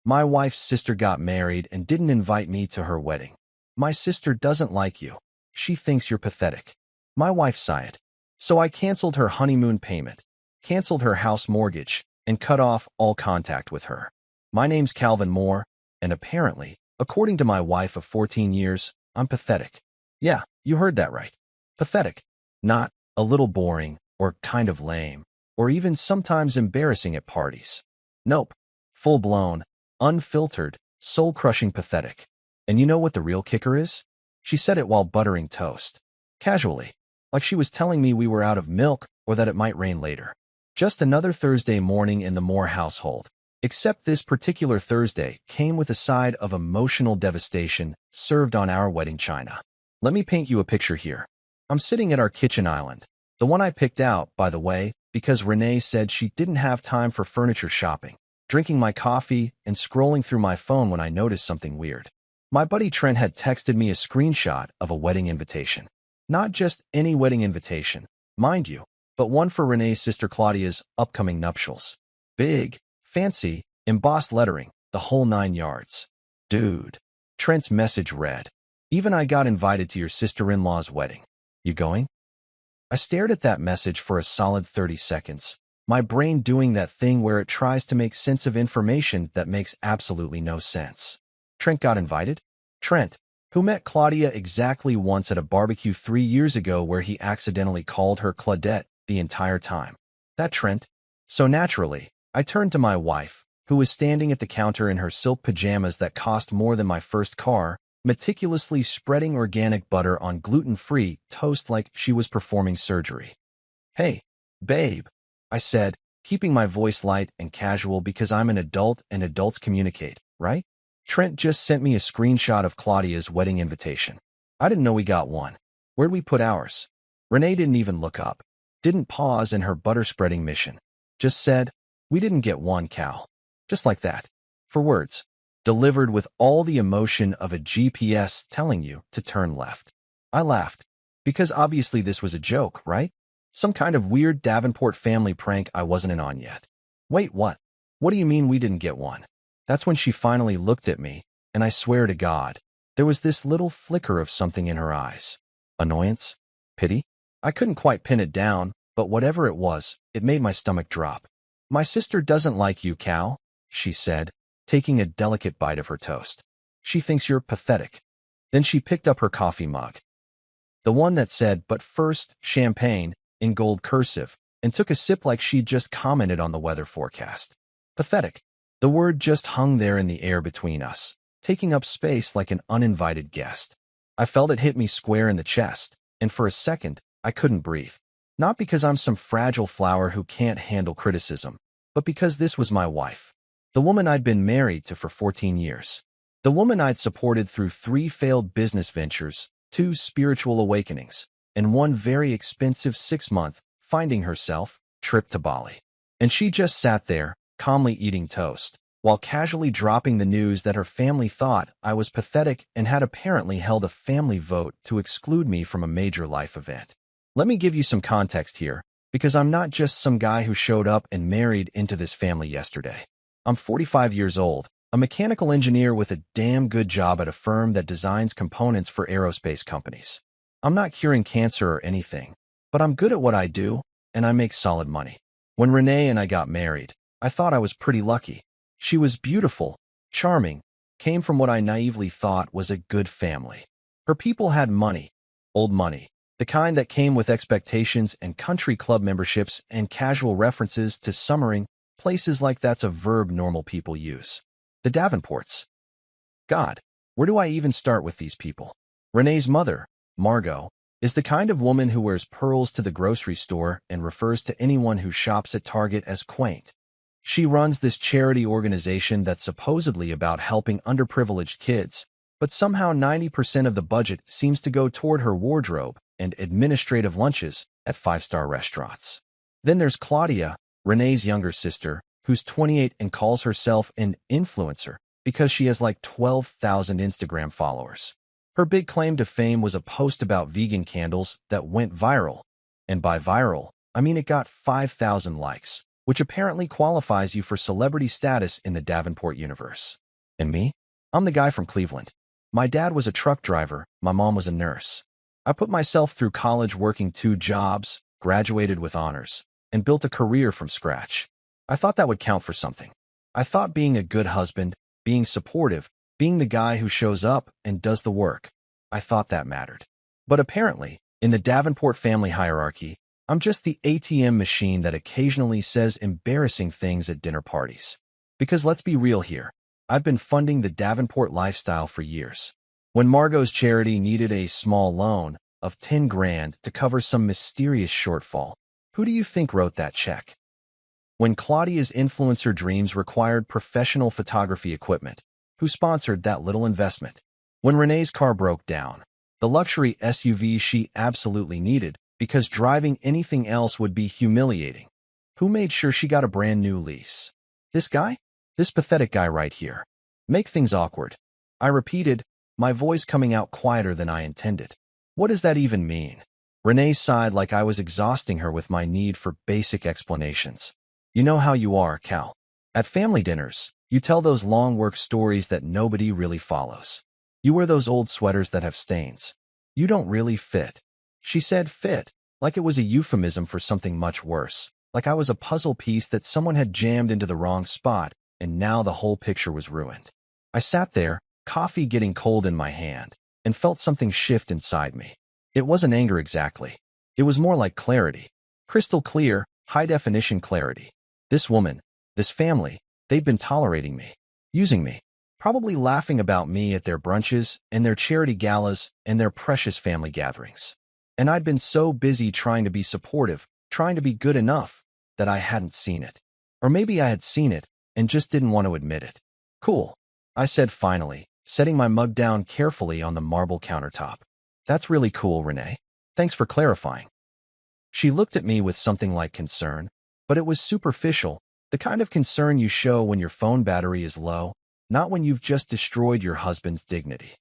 My wife's sister got married and didn't invite me to her wedding. My sister doesn't like you. She thinks you're pathetic. My wife sighed. So I canceled her honeymoon payment, canceled her house mortgage, and cut off all contact with her. My name's Calvin Moore, and apparently, according to my wife of 14 years, I'm pathetic. Yeah, you heard that right. Pathetic. Not a little boring, or kind of lame, or even sometimes embarrassing at parties. Nope. Full-blown, unfiltered, soul-crushing pathetic. And you know what the real kicker is? She said it while buttering toast. Casually, like she was telling me we were out of milk or that it might rain later. Just another Thursday morning in the Moore household. Except this particular Thursday came with a side of emotional devastation served on our wedding china. Let me paint you a picture here. I'm sitting at our kitchen island, the one I picked out, by the way, because Renee said she didn't have time for furniture shopping, drinking my coffee and scrolling through my phone when I noticed something weird. My buddy Trent had texted me a screenshot of a wedding invitation. Not just any wedding invitation, mind you, but one for Renee's sister Claudia's upcoming nuptials. Big, fancy, embossed lettering, the whole 9 yards. Dude. Trent's message read, "Even I got invited to your sister-in-law's wedding. You going?" I stared at that message for a solid 30 seconds, my brain doing that thing where it tries to make sense of information that makes absolutely no sense. Trent got invited? Trent, who met Claudia exactly once at a barbecue 3 years ago where he accidentally called her Claudette the entire time. That Trent? So naturally, I turned to my wife, who was standing at the counter in her silk pajamas that cost more than my first car, meticulously spreading organic butter on gluten-free toast like she was performing surgery. "Hey, babe," I said, keeping my voice light and casual because I'm an adult and adults communicate, right? Trent just sent me a screenshot of Claudia's wedding invitation. I didn't know we got one. Where'd we put ours? Renee didn't even look up, didn't pause in her butter-spreading mission. Just said, "We didn't get one, Cal." Just like that. For words. Delivered with all the emotion of a GPS telling you to turn left. I laughed. Because obviously this was a joke, right? Some kind of weird Davenport family prank I wasn't in on yet. Wait, what? What do you mean we didn't get one? That's when she finally looked at me, and I swear to God, there was this little flicker of something in her eyes. Annoyance? Pity? I couldn't quite pin it down, but whatever it was, it made my stomach drop. "My sister doesn't like you, Cal," she said, taking a delicate bite of her toast. "She thinks you're pathetic." Then she picked up her coffee mug, the one that said, "But first, champagne," in gold cursive, and took a sip like she'd just commented on the weather forecast. Pathetic. The word just hung there in the air between us, taking up space like an uninvited guest. I felt it hit me square in the chest, and for a second, I couldn't breathe. Not because I'm some fragile flower who can't handle criticism, but because this was my wife. The woman I'd been married to for 14 years. The woman I'd supported through 3 failed business ventures, 2 spiritual awakenings, and 1 very expensive 6-month, finding herself, trip to Bali. And she just sat there, calmly eating toast, while casually dropping the news that her family thought I was pathetic and had apparently held a family vote to exclude me from a major life event. Let me give you some context here, because I'm not just some guy who showed up and married into this family yesterday. I'm 45 years old, a mechanical engineer with a damn good job at a firm that designs components for aerospace companies. I'm not curing cancer or anything, but I'm good at what I do, and I make solid money. When Renee and I got married, I thought I was pretty lucky. She was beautiful, charming, came from what I naively thought was a good family. Her people had money, old money, the kind that came with expectations and country club memberships and casual references to summering, places like that's a verb normal people use. The Davenports. God, where do I even start with these people? Renee's mother, Margot, is the kind of woman who wears pearls to the grocery store and refers to anyone who shops at Target as quaint. She runs this charity organization that's supposedly about helping underprivileged kids, but somehow 90% of the budget seems to go toward her wardrobe and administrative lunches at 5-star restaurants. Then there's Claudia, Renee's younger sister, who's 28 and calls herself an influencer because she has like 12,000 Instagram followers. Her big claim to fame was a post about vegan candles that went viral. And by viral, I mean it got 5,000 likes, which apparently qualifies you for celebrity status in the Davenport universe. And me? I'm the guy from Cleveland. My dad was a truck driver, my mom was a nurse. I put myself through college working 2 jobs, graduated with honors, and built a career from scratch. I thought that would count for something. I thought being a good husband, being supportive, being the guy who shows up and does the work, I thought that mattered. But apparently, in the Davenport family hierarchy, I'm just the ATM machine that occasionally says embarrassing things at dinner parties. Because let's be real here, I've been funding the Davenport lifestyle for years. When Margot's charity needed a small loan of 10 grand to cover some mysterious shortfall, who do you think wrote that check? When Claudia's influencer dreams required professional photography equipment, who sponsored that little investment? When Renee's car broke down, the luxury SUV she absolutely needed because driving anything else would be humiliating, who made sure she got a brand new lease? This guy? This pathetic guy right here. Make things awkward. I repeated, my voice coming out quieter than I intended. What does that even mean? Renee sighed like I was exhausting her with my need for basic explanations. You know how you are, Cal. At family dinners, you tell those long work stories that nobody really follows. You wear those old sweaters that have stains. You don't really fit. She said fit, like it was a euphemism for something much worse, like I was a puzzle piece that someone had jammed into the wrong spot, and now the whole picture was ruined. I sat there, coffee getting cold in my hand, and felt something shift inside me. It wasn't anger exactly. It was more like clarity. Crystal clear, high-definition clarity. This woman, this family, they'd been tolerating me, using me, probably laughing about me at their brunches and their charity galas and their precious family gatherings. And I'd been so busy trying to be supportive, trying to be good enough, that I hadn't seen it. Or maybe I had seen it and just didn't want to admit it. Cool, I said finally, setting my mug down carefully on the marble countertop. That's really cool, Renee. Thanks for clarifying. She looked at me with something like concern, but it was superficial, the kind of concern you show when your phone battery is low, not when you've just destroyed your husband's dignity.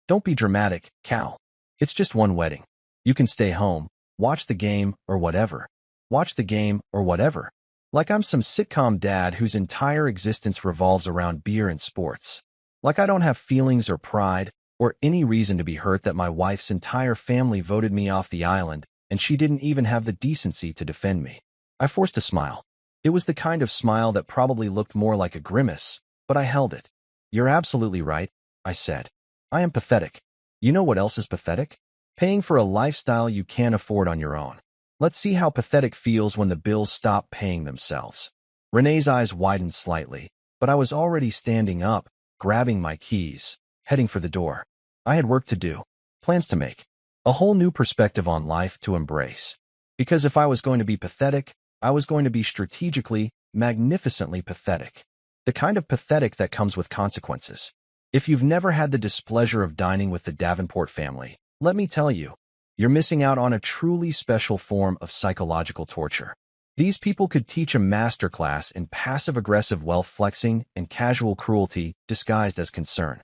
Don't be dramatic, Cal. It's just one wedding. You can stay home, watch the game, or whatever. Watch the game, or whatever. Like I'm some sitcom dad whose entire existence revolves around beer and sports. Like I don't have feelings or pride, or any reason to be hurt that my wife's entire family voted me off the island, and she didn't even have the decency to defend me. I forced a smile. It was the kind of smile that probably looked more like a grimace, but I held it. You're absolutely right, I said. I am pathetic. You know what else is pathetic? Paying for a lifestyle you can't afford on your own. Let's see how pathetic feels when the bills stop paying themselves. Renee's eyes widened slightly, but I was already standing up, grabbing my keys, heading for the door. I had work to do, plans to make, a whole new perspective on life to embrace. Because if I was going to be pathetic, I was going to be strategically, magnificently pathetic. The kind of pathetic that comes with consequences. If you've never had the displeasure of dining with the Davenport family, let me tell you, you're missing out on a truly special form of psychological torture. These people could teach a masterclass in passive-aggressive wealth flexing and casual cruelty disguised as concern.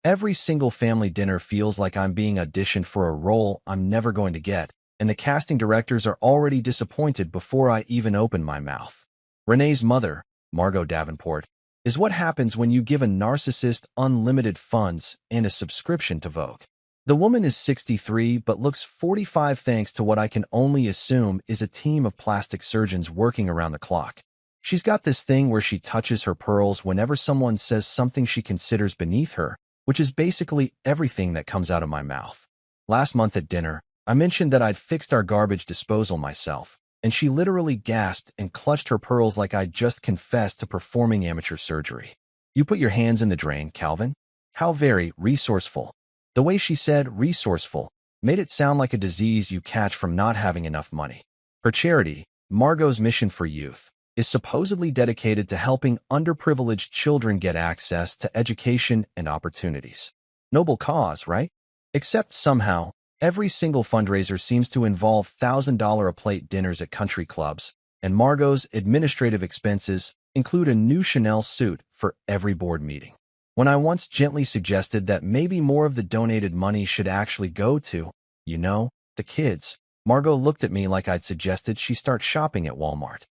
Every single family dinner feels like I'm being auditioned for a role I'm never going to get, and the casting directors are already disappointed before I even open my mouth. Renee's mother, Margot Davenport, is what happens when you give a narcissist unlimited funds and a subscription to Vogue. The woman is 63 but looks 45 thanks to what I can only assume is a team of plastic surgeons working around the clock. She's got this thing where she touches her pearls whenever someone says something she considers beneath her, which is basically everything that comes out of my mouth. Last month at dinner, I mentioned that I'd fixed our garbage disposal myself, and she literally gasped and clutched her pearls like I'd just confessed to performing amateur surgery. You put your hands in the drain, Calvin? How very resourceful. The way she said resourceful made it sound like a disease you catch from not having enough money. Her charity, Margot's Mission for Youth, is supposedly dedicated to helping underprivileged children get access to education and opportunities. Noble cause, right? Except somehow, every single fundraiser seems to involve $1,000-a-plate dinners at country clubs, and Margot's administrative expenses include a new Chanel suit for every board meeting. When I once gently suggested that maybe more of the donated money should actually go to, the kids, Margot looked at me like I'd suggested she start shopping at Walmart.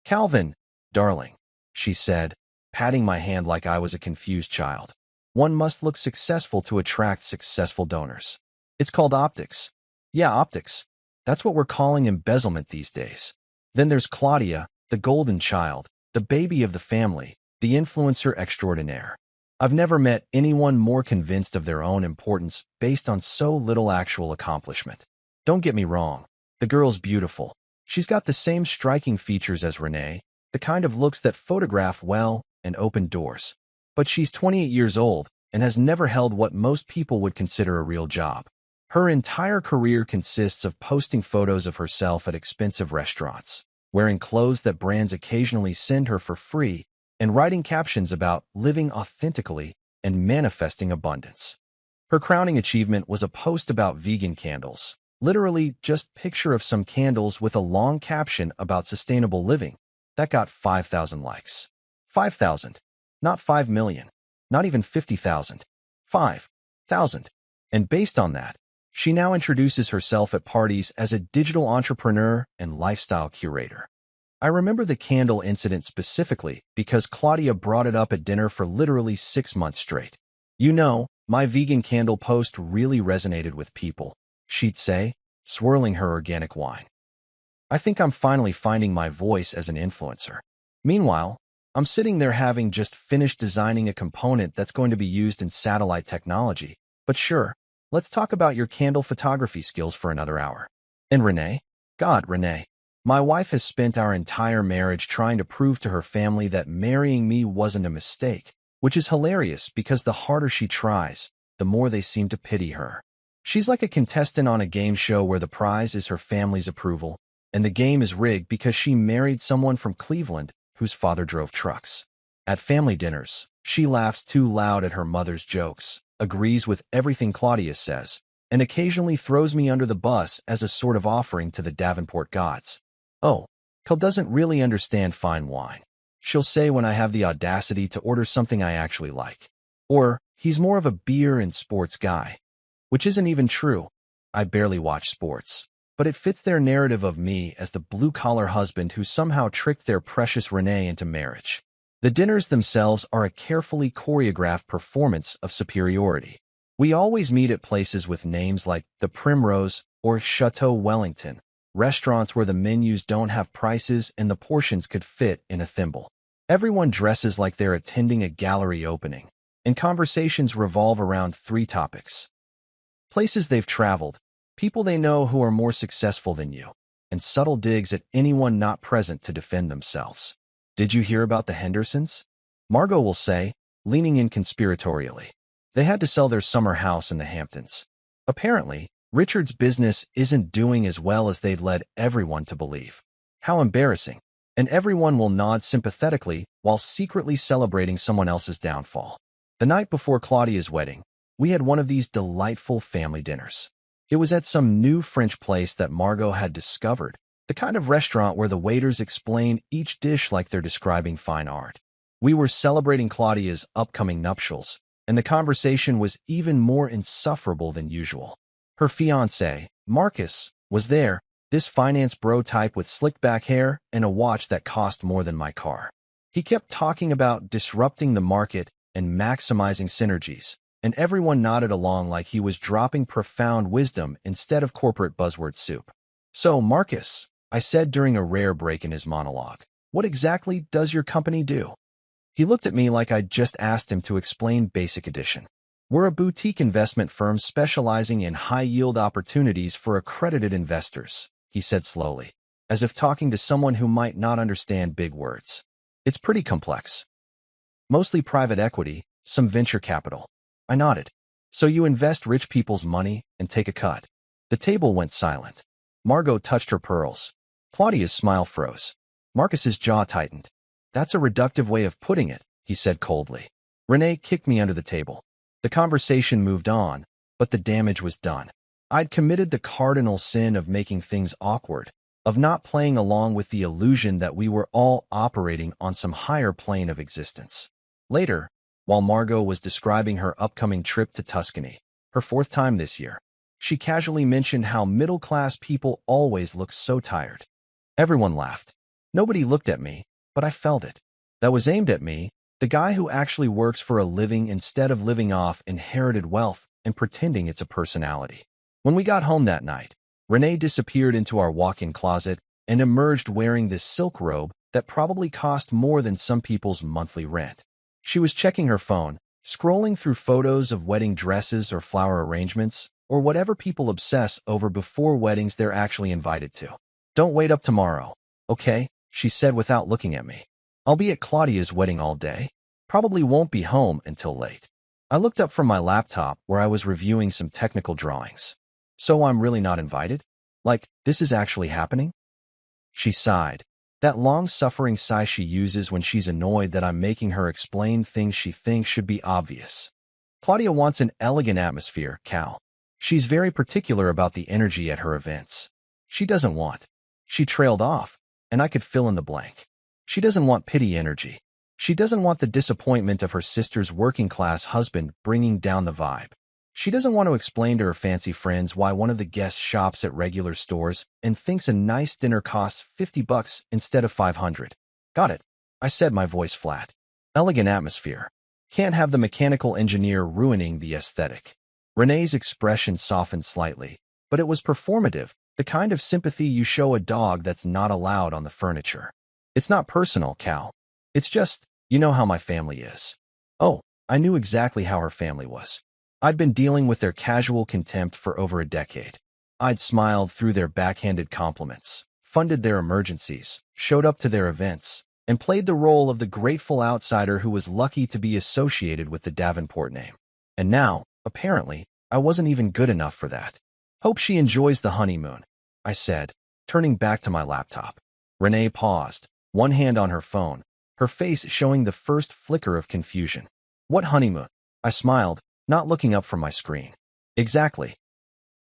Calvin, darling, she said, patting my hand like I was a confused child. One must look successful to attract successful donors. It's called optics. Yeah, optics. That's what we're calling embezzlement these days. Then there's Claudia, the golden child, the baby of the family, the influencer extraordinaire. I've never met anyone more convinced of their own importance based on so little actual accomplishment. Don't get me wrong, the girl's beautiful. She's got the same striking features as Renee, the kind of looks that photograph well and open doors. But she's 28 years old and has never held what most people would consider a real job. Her entire career consists of posting photos of herself at expensive restaurants, wearing clothes that brands occasionally send her for free, and writing captions about living authentically and manifesting abundance. Her crowning achievement was a post about vegan candles, literally just picture of some candles with a long caption about sustainable living. That got 5,000 likes. 5,000. Not 5 million. Not even 50,000. 5,000. And based on that, she now introduces herself at parties as a digital entrepreneur and lifestyle curator. I remember the candle incident specifically because Claudia brought it up at dinner for literally 6 months straight. You know, my vegan candle post really resonated with people, she'd say, swirling her organic wine. I think I'm finally finding my voice as an influencer. Meanwhile, I'm sitting there having just finished designing a component that's going to be used in satellite technology. But sure, let's talk about your candle photography skills for another hour. And Renee? God, Renee. My wife has spent our entire marriage trying to prove to her family that marrying me wasn't a mistake, which is hilarious because the harder she tries, the more they seem to pity her. She's like a contestant on a game show where the prize is her family's approval, and the game is rigged because she married someone from Cleveland whose father drove trucks. At family dinners, she laughs too loud at her mother's jokes, agrees with everything Claudia says, and occasionally throws me under the bus as a sort of offering to the Davenport gods. Oh, Kel doesn't really understand fine wine. She'll say when I have the audacity to order something I actually like. Or, he's more of a beer and sports guy. Which isn't even true. I barely watch sports. But it fits their narrative of me as the blue-collar husband who somehow tricked their precious Renee into marriage. The dinners themselves are a carefully choreographed performance of superiority. We always meet at places with names like the Primrose or Chateau Wellington, restaurants where the menus don't have prices and the portions could fit in a thimble. Everyone dresses like they're attending a gallery opening, and conversations revolve around 3 topics. Places they've traveled, people they know who are more successful than you, and subtle digs at anyone not present to defend themselves. Did you hear about the Hendersons? Margot will say, leaning in conspiratorially. They had to sell their summer house in the Hamptons. Apparently, Richard's business isn't doing as well as they'd led everyone to believe. How embarrassing. And everyone will nod sympathetically while secretly celebrating someone else's downfall. The night before Claudia's wedding, we had one of these delightful family dinners. It was at some new French place that Margot had discovered, the kind of restaurant where the waiters explain each dish like they're describing fine art. We were celebrating Claudia's upcoming nuptials, and the conversation was even more insufferable than usual. Her fiancé, Marcus, was there, this finance bro type with slicked back hair and a watch that cost more than my car. He kept talking about disrupting the market and maximizing synergies, and everyone nodded along like he was dropping profound wisdom instead of corporate buzzword soup. So, Marcus, I said during a rare break in his monologue, what exactly does your company do? He looked at me like I'd just asked him to explain Basic Edition. We're a boutique investment firm specializing in high-yield opportunities for accredited investors, he said slowly, as if talking to someone who might not understand big words. It's pretty complex. Mostly private equity, some venture capital. I nodded. So you invest rich people's money and take a cut. The table went silent. Margot touched her pearls. Claudia's smile froze. Marcus's jaw tightened. That's a reductive way of putting it, he said coldly. Renee kicked me under the table. The conversation moved on, but the damage was done. I'd committed the cardinal sin of making things awkward, of not playing along with the illusion that we were all operating on some higher plane of existence. Later, while Margot was describing her upcoming trip to Tuscany, her 4th time this year, she casually mentioned how middle-class people always look so tired. Everyone laughed. Nobody looked at me, but I felt it. That was aimed at me, the guy who actually works for a living instead of living off inherited wealth and pretending it's a personality. When we got home that night, Renee disappeared into our walk-in closet and emerged wearing this silk robe that probably cost more than some people's monthly rent. She was checking her phone, scrolling through photos of wedding dresses or flower arrangements, or whatever people obsess over before weddings they're actually invited to. "Don't wait up tomorrow, okay?" she said without looking at me. "I'll be at Claudia's wedding all day. Probably won't be home until late." I looked up from my laptop where I was reviewing some technical drawings. "So I'm really not invited? Like, this is actually happening?" She sighed. That long-suffering sigh she uses when she's annoyed that I'm making her explain things she thinks should be obvious. "Claudia wants an elegant atmosphere, Cal. She's very particular about the energy at her events. She doesn't want." She trailed off, and I could fill in the blank. "She doesn't want pity energy. She doesn't want the disappointment of her sister's working-class husband bringing down the vibe. She doesn't want to explain to her fancy friends why one of the guests shops at regular stores and thinks a nice dinner costs $50 instead of $500. "Got it," I said, my voice flat. "Elegant atmosphere. Can't have the mechanical engineer ruining the aesthetic." Renee's expression softened slightly, but it was performative, the kind of sympathy you show a dog that's not allowed on the furniture. "It's not personal, Cal. It's just, you know how my family is." Oh, I knew exactly how her family was. I'd been dealing with their casual contempt for over a decade. I'd smiled through their backhanded compliments, funded their emergencies, showed up to their events, and played the role of the grateful outsider who was lucky to be associated with the Davenport name. And now, apparently, I wasn't even good enough for that. "Hope she enjoys the honeymoon," I said, turning back to my laptop. Renee paused, one hand on her phone, her face showing the first flicker of confusion. "What honeymoon?" I smiled, not looking up from my screen. "Exactly."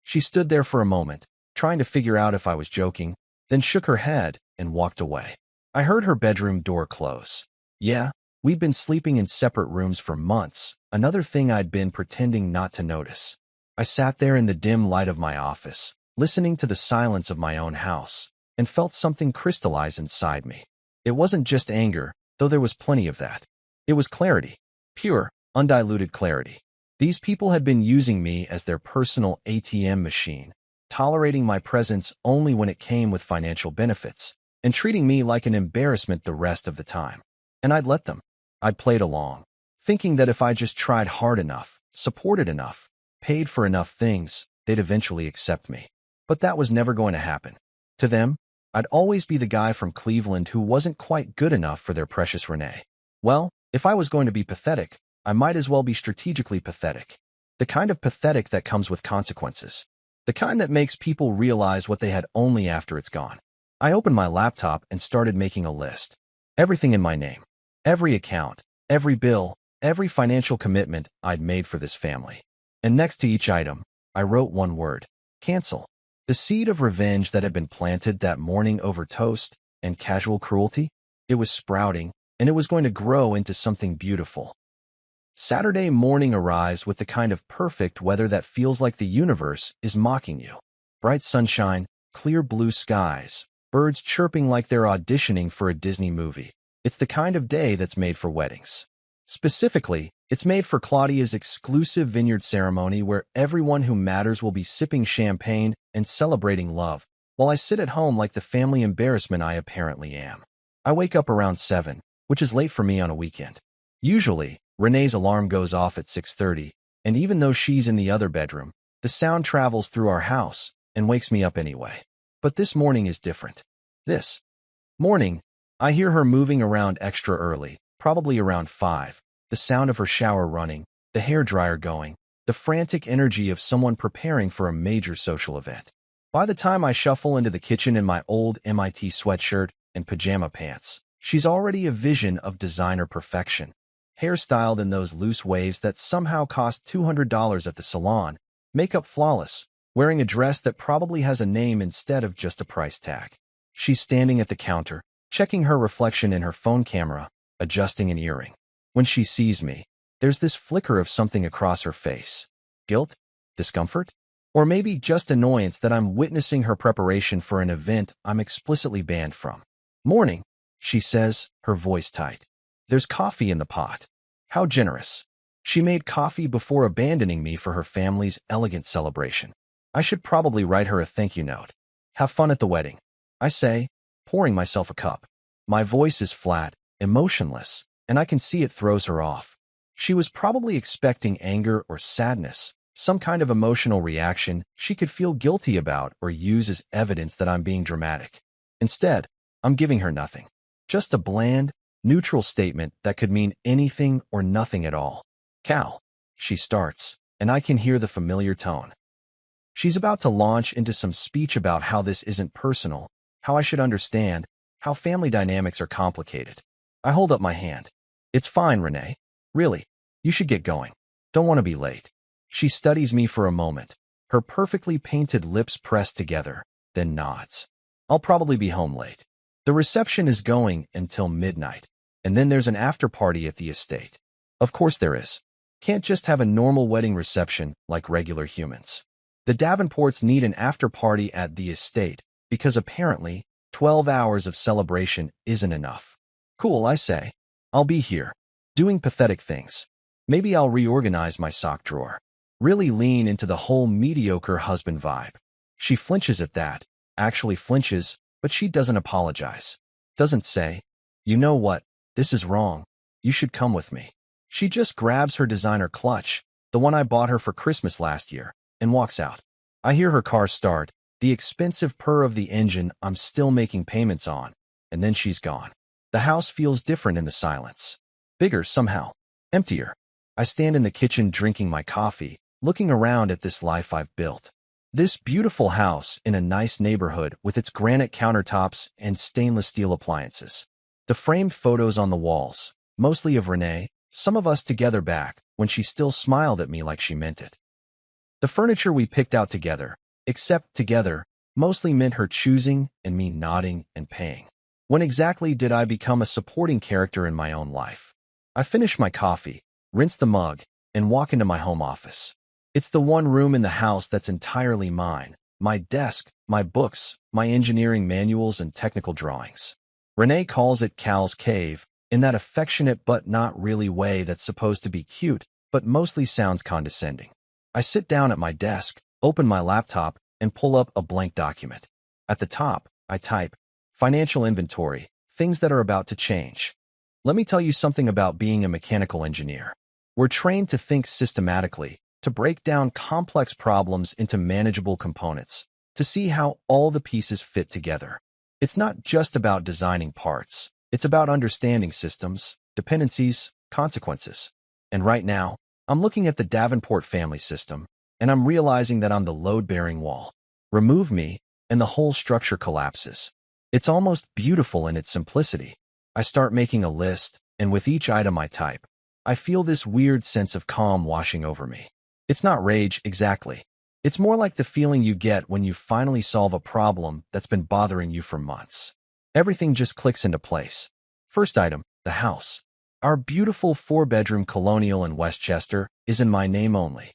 She stood there for a moment, trying to figure out if I was joking, then shook her head and walked away. I heard her bedroom door close. Yeah, we'd been sleeping in separate rooms for months, another thing I'd been pretending not to notice. I sat there in the dim light of my office, listening to the silence of my own house, and felt something crystallize inside me. It wasn't just anger, though there was plenty of that. It was clarity. Pure, undiluted clarity. These people had been using me as their personal ATM machine, tolerating my presence only when it came with financial benefits, and treating me like an embarrassment the rest of the time. And I'd let them. I'd played along, thinking that if I just tried hard enough, supported enough, paid for enough things, they'd eventually accept me. But that was never going to happen. To them, I'd always be the guy from Cleveland who wasn't quite good enough for their precious Renee. Well, if I was going to be pathetic, I might as well be strategically pathetic. The kind of pathetic that comes with consequences. The kind that makes people realize what they had only after it's gone. I opened my laptop and started making a list. Everything in my name. Every account, every bill, every financial commitment I'd made for this family. And next to each item, I wrote one word. Cancel. The seed of revenge that had been planted that morning over toast and casual cruelty, it was sprouting, and it was going to grow into something beautiful. Saturday morning arrives with the kind of perfect weather that feels like the universe is mocking you. Bright sunshine, clear blue skies, birds chirping like they're auditioning for a Disney movie. It's the kind of day that's made for weddings. Specifically, it's made for Claudia's exclusive vineyard ceremony where everyone who matters will be sipping champagne and celebrating love, while I sit at home like the family embarrassment I apparently am. I wake up around 7, which is late for me on a weekend. Usually, Renee's alarm goes off at 6:30, and even though she's in the other bedroom, the sound travels through our house and wakes me up anyway. But this morning is different. This morning, I hear her moving around extra early, probably around 5, the sound of her shower running, the hairdryer going, the frantic energy of someone preparing for a major social event. By the time I shuffle into the kitchen in my old MIT sweatshirt and pajama pants, she's already a vision of designer perfection. Hairstyled in those loose waves that somehow cost $200 at the salon, makeup flawless, wearing a dress that probably has a name instead of just a price tag. She's standing at the counter, checking her reflection in her phone camera, adjusting an earring. When she sees me, there's this flicker of something across her face. Guilt? Discomfort? Or maybe just annoyance that I'm witnessing her preparation for an event I'm explicitly banned from. Morning, she says, her voice tight. There's coffee in the pot. How generous. She made coffee before abandoning me for her family's elegant celebration. I should probably write her a thank you note. Have fun at the wedding, I say, pouring myself a cup. My voice is flat, emotionless, and I can see it throws her off. She was probably expecting anger or sadness, some kind of emotional reaction she could feel guilty about or use as evidence that I'm being dramatic. Instead, I'm giving her nothing. Just a bland, neutral statement that could mean anything or nothing at all. Cal, she starts, and I can hear the familiar tone. She's about to launch into some speech about how this isn't personal, how I should understand, how family dynamics are complicated. I hold up my hand. It's fine, Renee. Really, you should get going. Don't want to be late. She studies me for a moment, her perfectly painted lips pressed together, then nods. I'll probably be home late. The reception is going until midnight, and then there's an after-party at the estate. Of course there is. Can't just have a normal wedding reception like regular humans. The Davenports need an after-party at the estate because apparently 12 hours of celebration isn't enough. Cool, I say. I'll be here, doing pathetic things. Maybe I'll reorganize my sock drawer. Really lean into the whole mediocre husband vibe. She flinches at that, actually flinches, but she doesn't apologize. Doesn't say, you know what, this is wrong. You should come with me. She just grabs her designer clutch, the one I bought her for Christmas last year, and walks out. I hear her car start, the expensive purr of the engine I'm still making payments on, and then she's gone. The house feels different in the silence. Bigger somehow. Emptier. I stand in the kitchen drinking my coffee, looking around at this life I've built. This beautiful house in a nice neighborhood with its granite countertops and stainless steel appliances. The framed photos on the walls, mostly of Renee, some of us together back when she still smiled at me like she meant it. The furniture we picked out together, except together, mostly meant her choosing and me nodding and paying. When exactly did I become a supporting character in my own life? I finish my coffee, rinse the mug, and walk into my home office. It's the one room in the house that's entirely mine. My desk, my books, my engineering manuals and technical drawings. Renee calls it Cal's Cave, in that affectionate but not really way that's supposed to be cute, but mostly sounds condescending. I sit down at my desk, open my laptop, and pull up a blank document. At the top, I type, financial inventory, things that are about to change. Let me tell you something about being a mechanical engineer. We're trained to think systematically, to break down complex problems into manageable components, to see how all the pieces fit together. It's not just about designing parts. It's about understanding systems, dependencies, consequences. And right now, I'm looking at the Davenport family system, and I'm realizing that I'm the load-bearing wall. Remove me, and the whole structure collapses. It's almost beautiful in its simplicity. I start making a list, and with each item I type, I feel this weird sense of calm washing over me. It's not rage, exactly. It's more like the feeling you get when you finally solve a problem that's been bothering you for months. Everything just clicks into place. First item, the house. Our beautiful 4-bedroom colonial in Westchester is in my name only.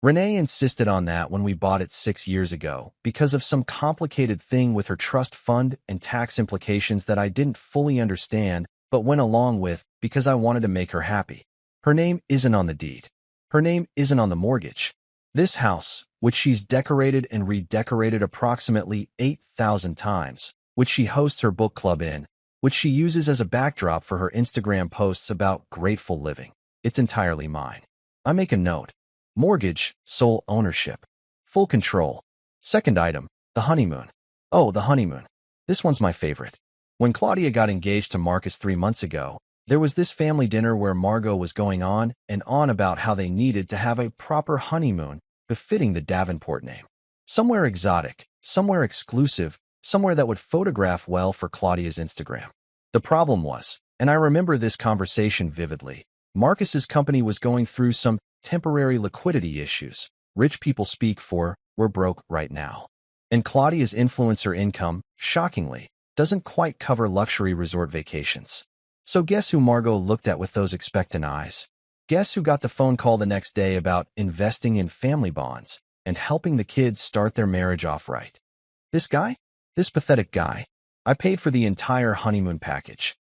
Renee insisted on that when we bought it 6 years ago because of some complicated thing with her trust fund and tax implications that I didn't fully understand but went along with because I wanted to make her happy. Her name isn't on the deed. Her name isn't on the mortgage. This house, which she's decorated and redecorated approximately 8,000 times, which she hosts her book club in, which she uses as a backdrop for her Instagram posts about grateful living. It's entirely mine. I make a note. Mortgage, sole ownership, full control. Second item, the honeymoon. Oh, the honeymoon. This one's my favorite. When Claudia got engaged to Marcus 3 months ago, there was this family dinner where Margot was going on and on about how they needed to have a proper honeymoon befitting the Davenport name. Somewhere exotic, somewhere exclusive, somewhere that would photograph well for Claudia's Instagram. The problem was, and I remember this conversation vividly, Marcus's company was going through some temporary liquidity issues. Rich people speak for, we're broke right now. And Claudia's influencer income, shockingly, doesn't quite cover luxury resort vacations. So guess who Margot looked at with those expectant eyes? Guess who got the phone call the next day about investing in family bonds and helping the kids start their marriage off right? This guy? This pathetic guy. I paid for the entire honeymoon package.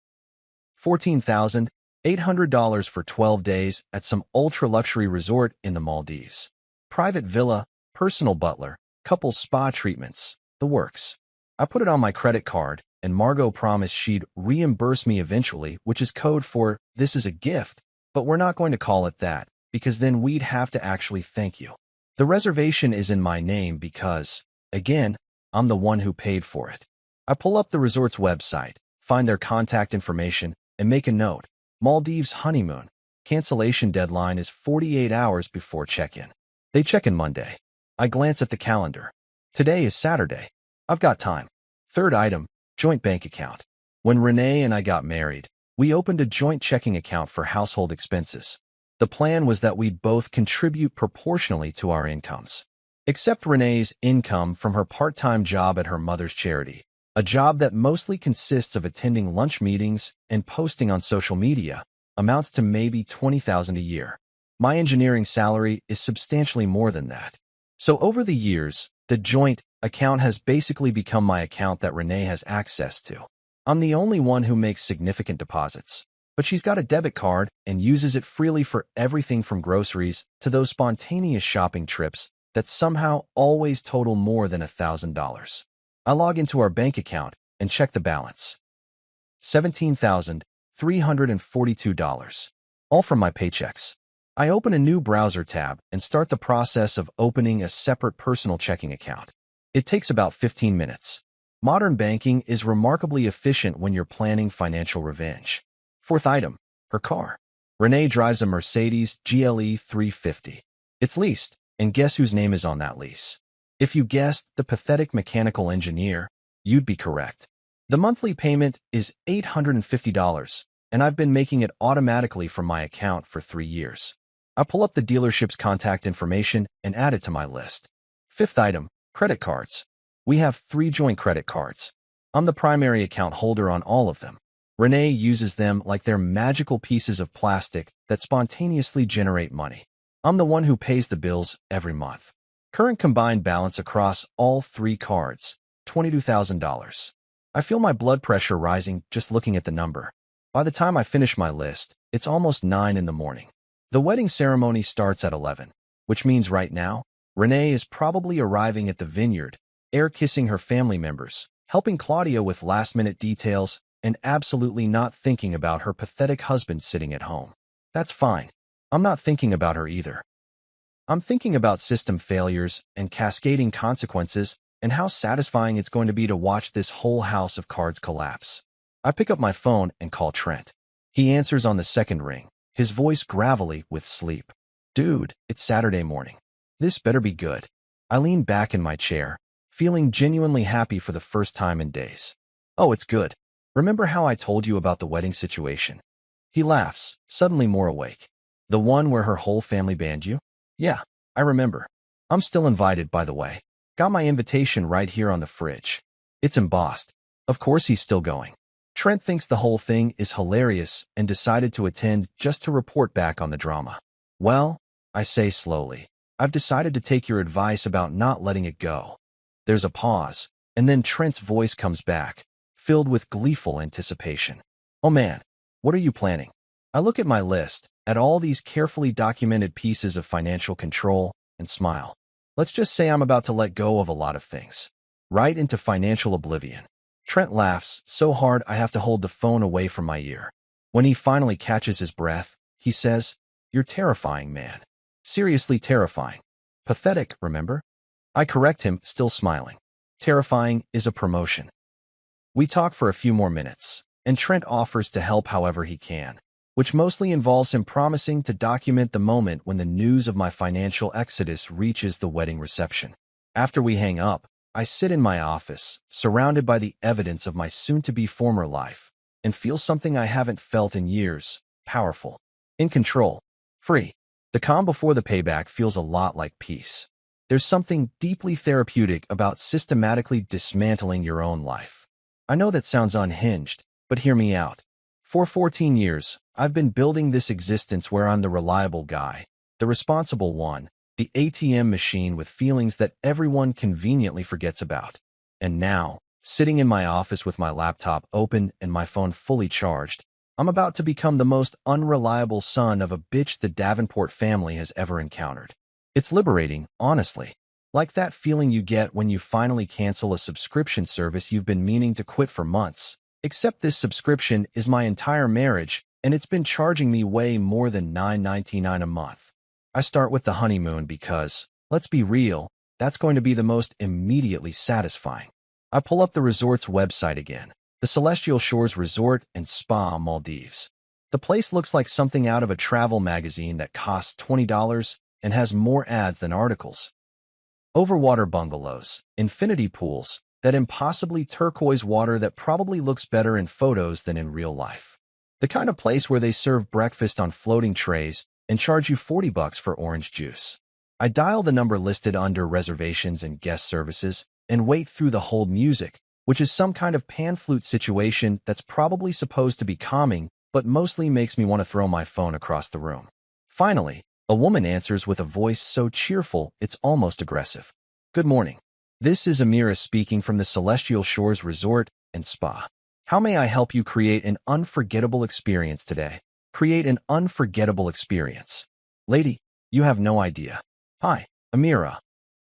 $14,800 for 12 days at some ultra-luxury resort in the Maldives. Private villa, personal butler, couple spa treatments, the works. I put it on my credit card, and Margot promised she'd reimburse me eventually, which is code for, "This is a gift, but we're not going to call it that, because then we'd have to actually thank you." The reservation is in my name because, again, I'm the one who paid for it. I pull up the resort's website, find their contact information, and make a note. Maldives honeymoon. Cancellation deadline is 48 hours before check-in. They check in Monday. I glance at the calendar. Today is Saturday. I've got time. Third item, joint bank account. When Renee and I got married, we opened a joint checking account for household expenses. The plan was that we'd both contribute proportionally to our incomes. Except Renee's income from her part-time job at her mother's charity, a job that mostly consists of attending lunch meetings and posting on social media, amounts to maybe $20,000 a year. My engineering salary is substantially more than that. So over the years, the joint account has basically become my account that Renee has access to. I'm the only one who makes significant deposits, but she's got a debit card and uses it freely for everything from groceries to those spontaneous shopping trips that somehow always total more than $1,000. I log into our bank account and check the balance. $17,342, all from my paychecks. I open a new browser tab and start the process of opening a separate personal checking account. It takes about 15 minutes. Modern banking is remarkably efficient when you're planning financial revenge. Fourth item, her car. Renee drives a Mercedes GLE 350. It's leased, and guess whose name is on that lease? If you guessed the pathetic mechanical engineer, you'd be correct. The monthly payment is $850, and I've been making it automatically from my account for 3 years. I pull up the dealership's contact information and add it to my list. Fifth item, credit cards. We have 3 joint credit cards. I'm the primary account holder on all of them. Renee uses them like they're magical pieces of plastic that spontaneously generate money. I'm the one who pays the bills every month. Current combined balance across all 3 cards, $22,000. I feel my blood pressure rising just looking at the number. By the time I finish my list, it's almost 9 in the morning. The wedding ceremony starts at 11, which means right now, Renee is probably arriving at the vineyard, air-kissing her family members, helping Claudia with last-minute details, and absolutely not thinking about her pathetic husband sitting at home. That's fine. I'm not thinking about her either. I'm thinking about system failures and cascading consequences and how satisfying it's going to be to watch this whole house of cards collapse. I pick up my phone and call Trent. He answers on the second ring, his voice gravelly with sleep. "Dude, it's Saturday morning. This better be good." I lean back in my chair, feeling genuinely happy for the first time in days. "Oh, it's good. Remember how I told you about the wedding situation?" He laughs, suddenly more awake. "The one where her whole family banned you?" "Yeah, I remember. I'm still invited, by the way. Got my invitation right here on the fridge. It's embossed. Of course he's still going." Trent thinks the whole thing is hilarious and decided to attend just to report back on the drama. "Well," I say slowly, "I've decided to take your advice about not letting it go." There's a pause, and then Trent's voice comes back, filled with gleeful anticipation. "Oh man, what are you planning?" I look at my list, at all these carefully documented pieces of financial control, and smile. Let's just say I'm about to let go of a lot of things. Right into financial oblivion. Trent laughs so hard I have to hold the phone away from my ear. When he finally catches his breath, he says, "You're terrifying, man. Seriously terrifying. Pathetic, remember?" I correct him, still smiling. Terrifying is a promotion. We talk for a few more minutes, and Trent offers to help however he can, which mostly involves him promising to document the moment when the news of my financial exodus reaches the wedding reception. After we hang up, I sit in my office, surrounded by the evidence of my soon-to-be former life, and feel something I haven't felt in years, powerful, in control, free. The calm before the payback feels a lot like peace. There's something deeply therapeutic about systematically dismantling your own life. I know that sounds unhinged, but hear me out. For 14 years, I've been building this existence where I'm the reliable guy, the responsible one, the ATM machine with feelings that everyone conveniently forgets about. And now, sitting in my office with my laptop open and my phone fully charged. I'm about to become the most unreliable son of a bitch the Davenport family has ever encountered. It's liberating, honestly. Like that feeling you get when you finally cancel a subscription service you've been meaning to quit for months. Except this subscription is my entire marriage, and it's been charging me way more than $9.99 a month. I start with the honeymoon because, let's be real, that's going to be the most immediately satisfying. I pull up the resort's website again, the Celestial Shores Resort and Spa Maldives. The place looks like something out of a travel magazine that costs $20 and has more ads than articles. Overwater bungalows, infinity pools, that impossibly turquoise water that probably looks better in photos than in real life. The kind of place where they serve breakfast on floating trays and charge you $40 for orange juice. I dial the number listed under reservations and guest services and wait through the hold music, which is some kind of pan flute situation that's probably supposed to be calming, but mostly makes me want to throw my phone across the room. Finally, a woman answers with a voice so cheerful it's almost aggressive. Good morning. This is Amira speaking from the Celestial Shores Resort and Spa. How may I help you create an unforgettable experience today? Create an unforgettable experience. Lady, you have no idea. Hi, Amira.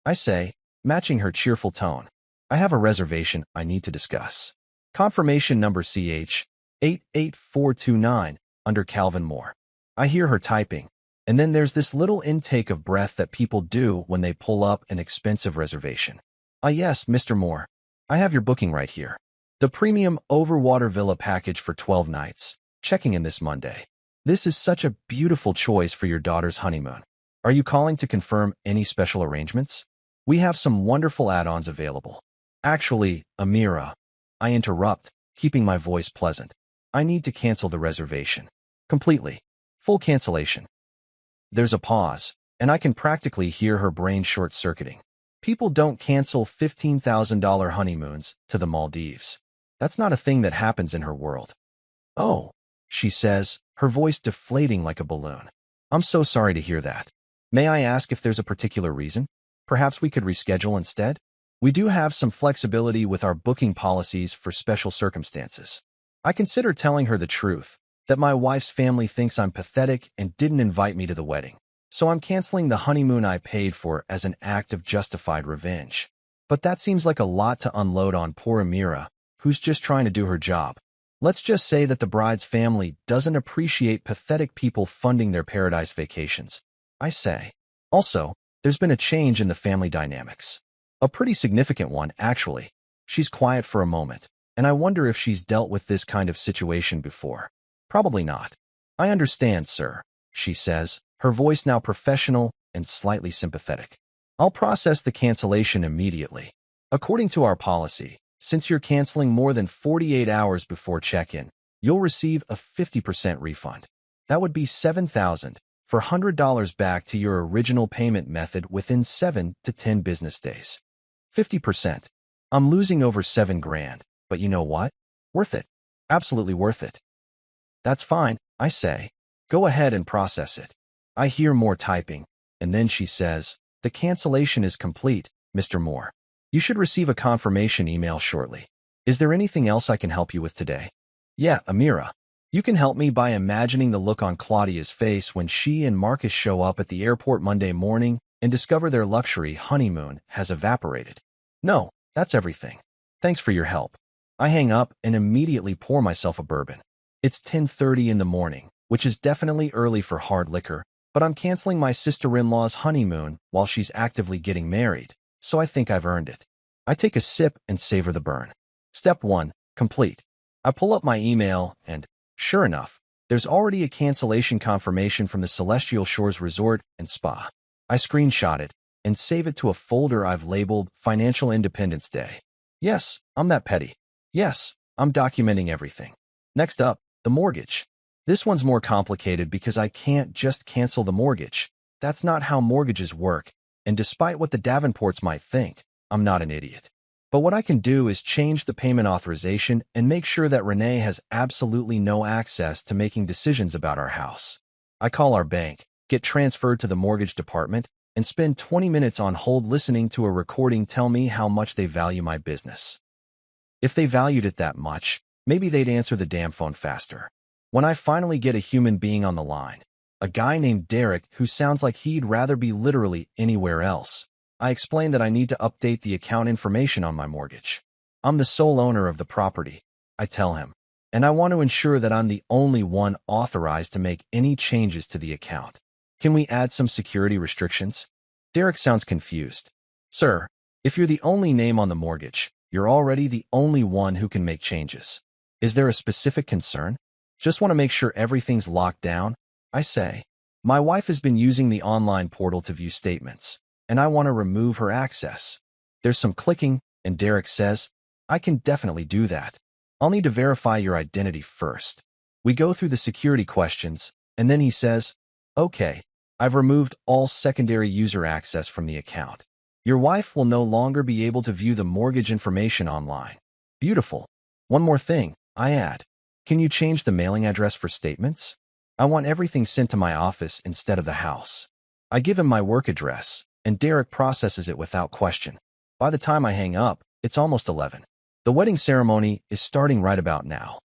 I say, matching her cheerful tone. I have a reservation I need to discuss. Confirmation number CH88429 under Calvin Moore. I hear her typing. And then there's this little intake of breath that people do when they pull up an expensive reservation. Ah yes, Mr. Moore. I have your booking right here. The premium overwater villa package for 12 nights, checking in this Monday. This is such a beautiful choice for your daughter's honeymoon. Are you calling to confirm any special arrangements? We have some wonderful add-ons available. Actually, Amira, I interrupt, keeping my voice pleasant. I need to cancel the reservation. Completely. Full cancellation. There's a pause, and I can practically hear her brain short-circuiting. People don't cancel $15,000 honeymoons to the Maldives. That's not a thing that happens in her world. Oh, she says, her voice deflating like a balloon. I'm so sorry to hear that. May I ask if there's a particular reason? Perhaps we could reschedule instead? We do have some flexibility with our booking policies for special circumstances. I consider telling her the truth, that my wife's family thinks I'm pathetic and didn't invite me to the wedding. So I'm canceling the honeymoon I paid for as an act of justified revenge. But that seems like a lot to unload on poor Amira, who's just trying to do her job. Let's just say that the bride's family doesn't appreciate pathetic people funding their paradise vacations. I say. Also, there's been a change in the family dynamics. A pretty significant one, actually. She's quiet for a moment, and I wonder if she's dealt with this kind of situation before. Probably not. I understand, sir, she says, her voice now professional and slightly sympathetic. I'll process the cancellation immediately. According to our policy, since you're canceling more than 48 hours before check-in, you'll receive a 50% refund. That would be $7,400 back to your original payment method within 7 to 10 business days. 50%. I'm losing over $7,000, but you know what? Worth it. Absolutely worth it. That's fine, I say. Go ahead and process it. I hear more typing, and then she says, the cancellation is complete, Mr. Moore. You should receive a confirmation email shortly. Is there anything else I can help you with today? Yeah, Amira. You can help me by imagining the look on Claudia's face when she and Marcus show up at the airport Monday morning and discover their luxury honeymoon has evaporated. No, that's everything. Thanks for your help. I hang up and immediately pour myself a bourbon. It's 10:30 in the morning, which is definitely early for hard liquor, but I'm canceling my sister-in-law's honeymoon while she's actively getting married, so I think I've earned it. I take a sip and savor the burn. Step 1, complete. I pull up my email and, sure enough, there's already a cancellation confirmation from the Celestial Shores Resort and Spa. I screenshot it and save it to a folder I've labeled Financial Independence Day. Yes, I'm that petty. Yes, I'm documenting everything. Next up, the mortgage. This one's more complicated because I can't just cancel the mortgage. That's not how mortgages work, and despite what the Davenports might think, I'm not an idiot. But what I can do is change the payment authorization and make sure that Renee has absolutely no access to making decisions about our house. I call our bank, get transferred to the mortgage department, and spend 20 minutes on hold listening to a recording tell me how much they value my business. If they valued it that much, maybe they'd answer the damn phone faster. When I finally get a human being on the line, a guy named Derek who sounds like he'd rather be literally anywhere else, I explain that I need to update the account information on my mortgage. I'm the sole owner of the property, I tell him, and I want to ensure that I'm the only one authorized to make any changes to the account. Can we add some security restrictions? Derek sounds confused. Sir, if you're the only name on the mortgage, you're already the only one who can make changes. Is there a specific concern? Just want to make sure everything's locked down, I say. My wife has been using the online portal to view statements, and I want to remove her access. There's some clicking, and Derek says, I can definitely do that. I'll need to verify your identity first. We go through the security questions, and then he says, okay, I've removed all secondary user access from the account. Your wife will no longer be able to view the mortgage information online. Beautiful. One more thing, I add. Can you change the mailing address for statements? I want everything sent to my office instead of the house. I give him my work address, and Derek processes it without question. By the time I hang up, it's almost 11. The wedding ceremony is starting right about now.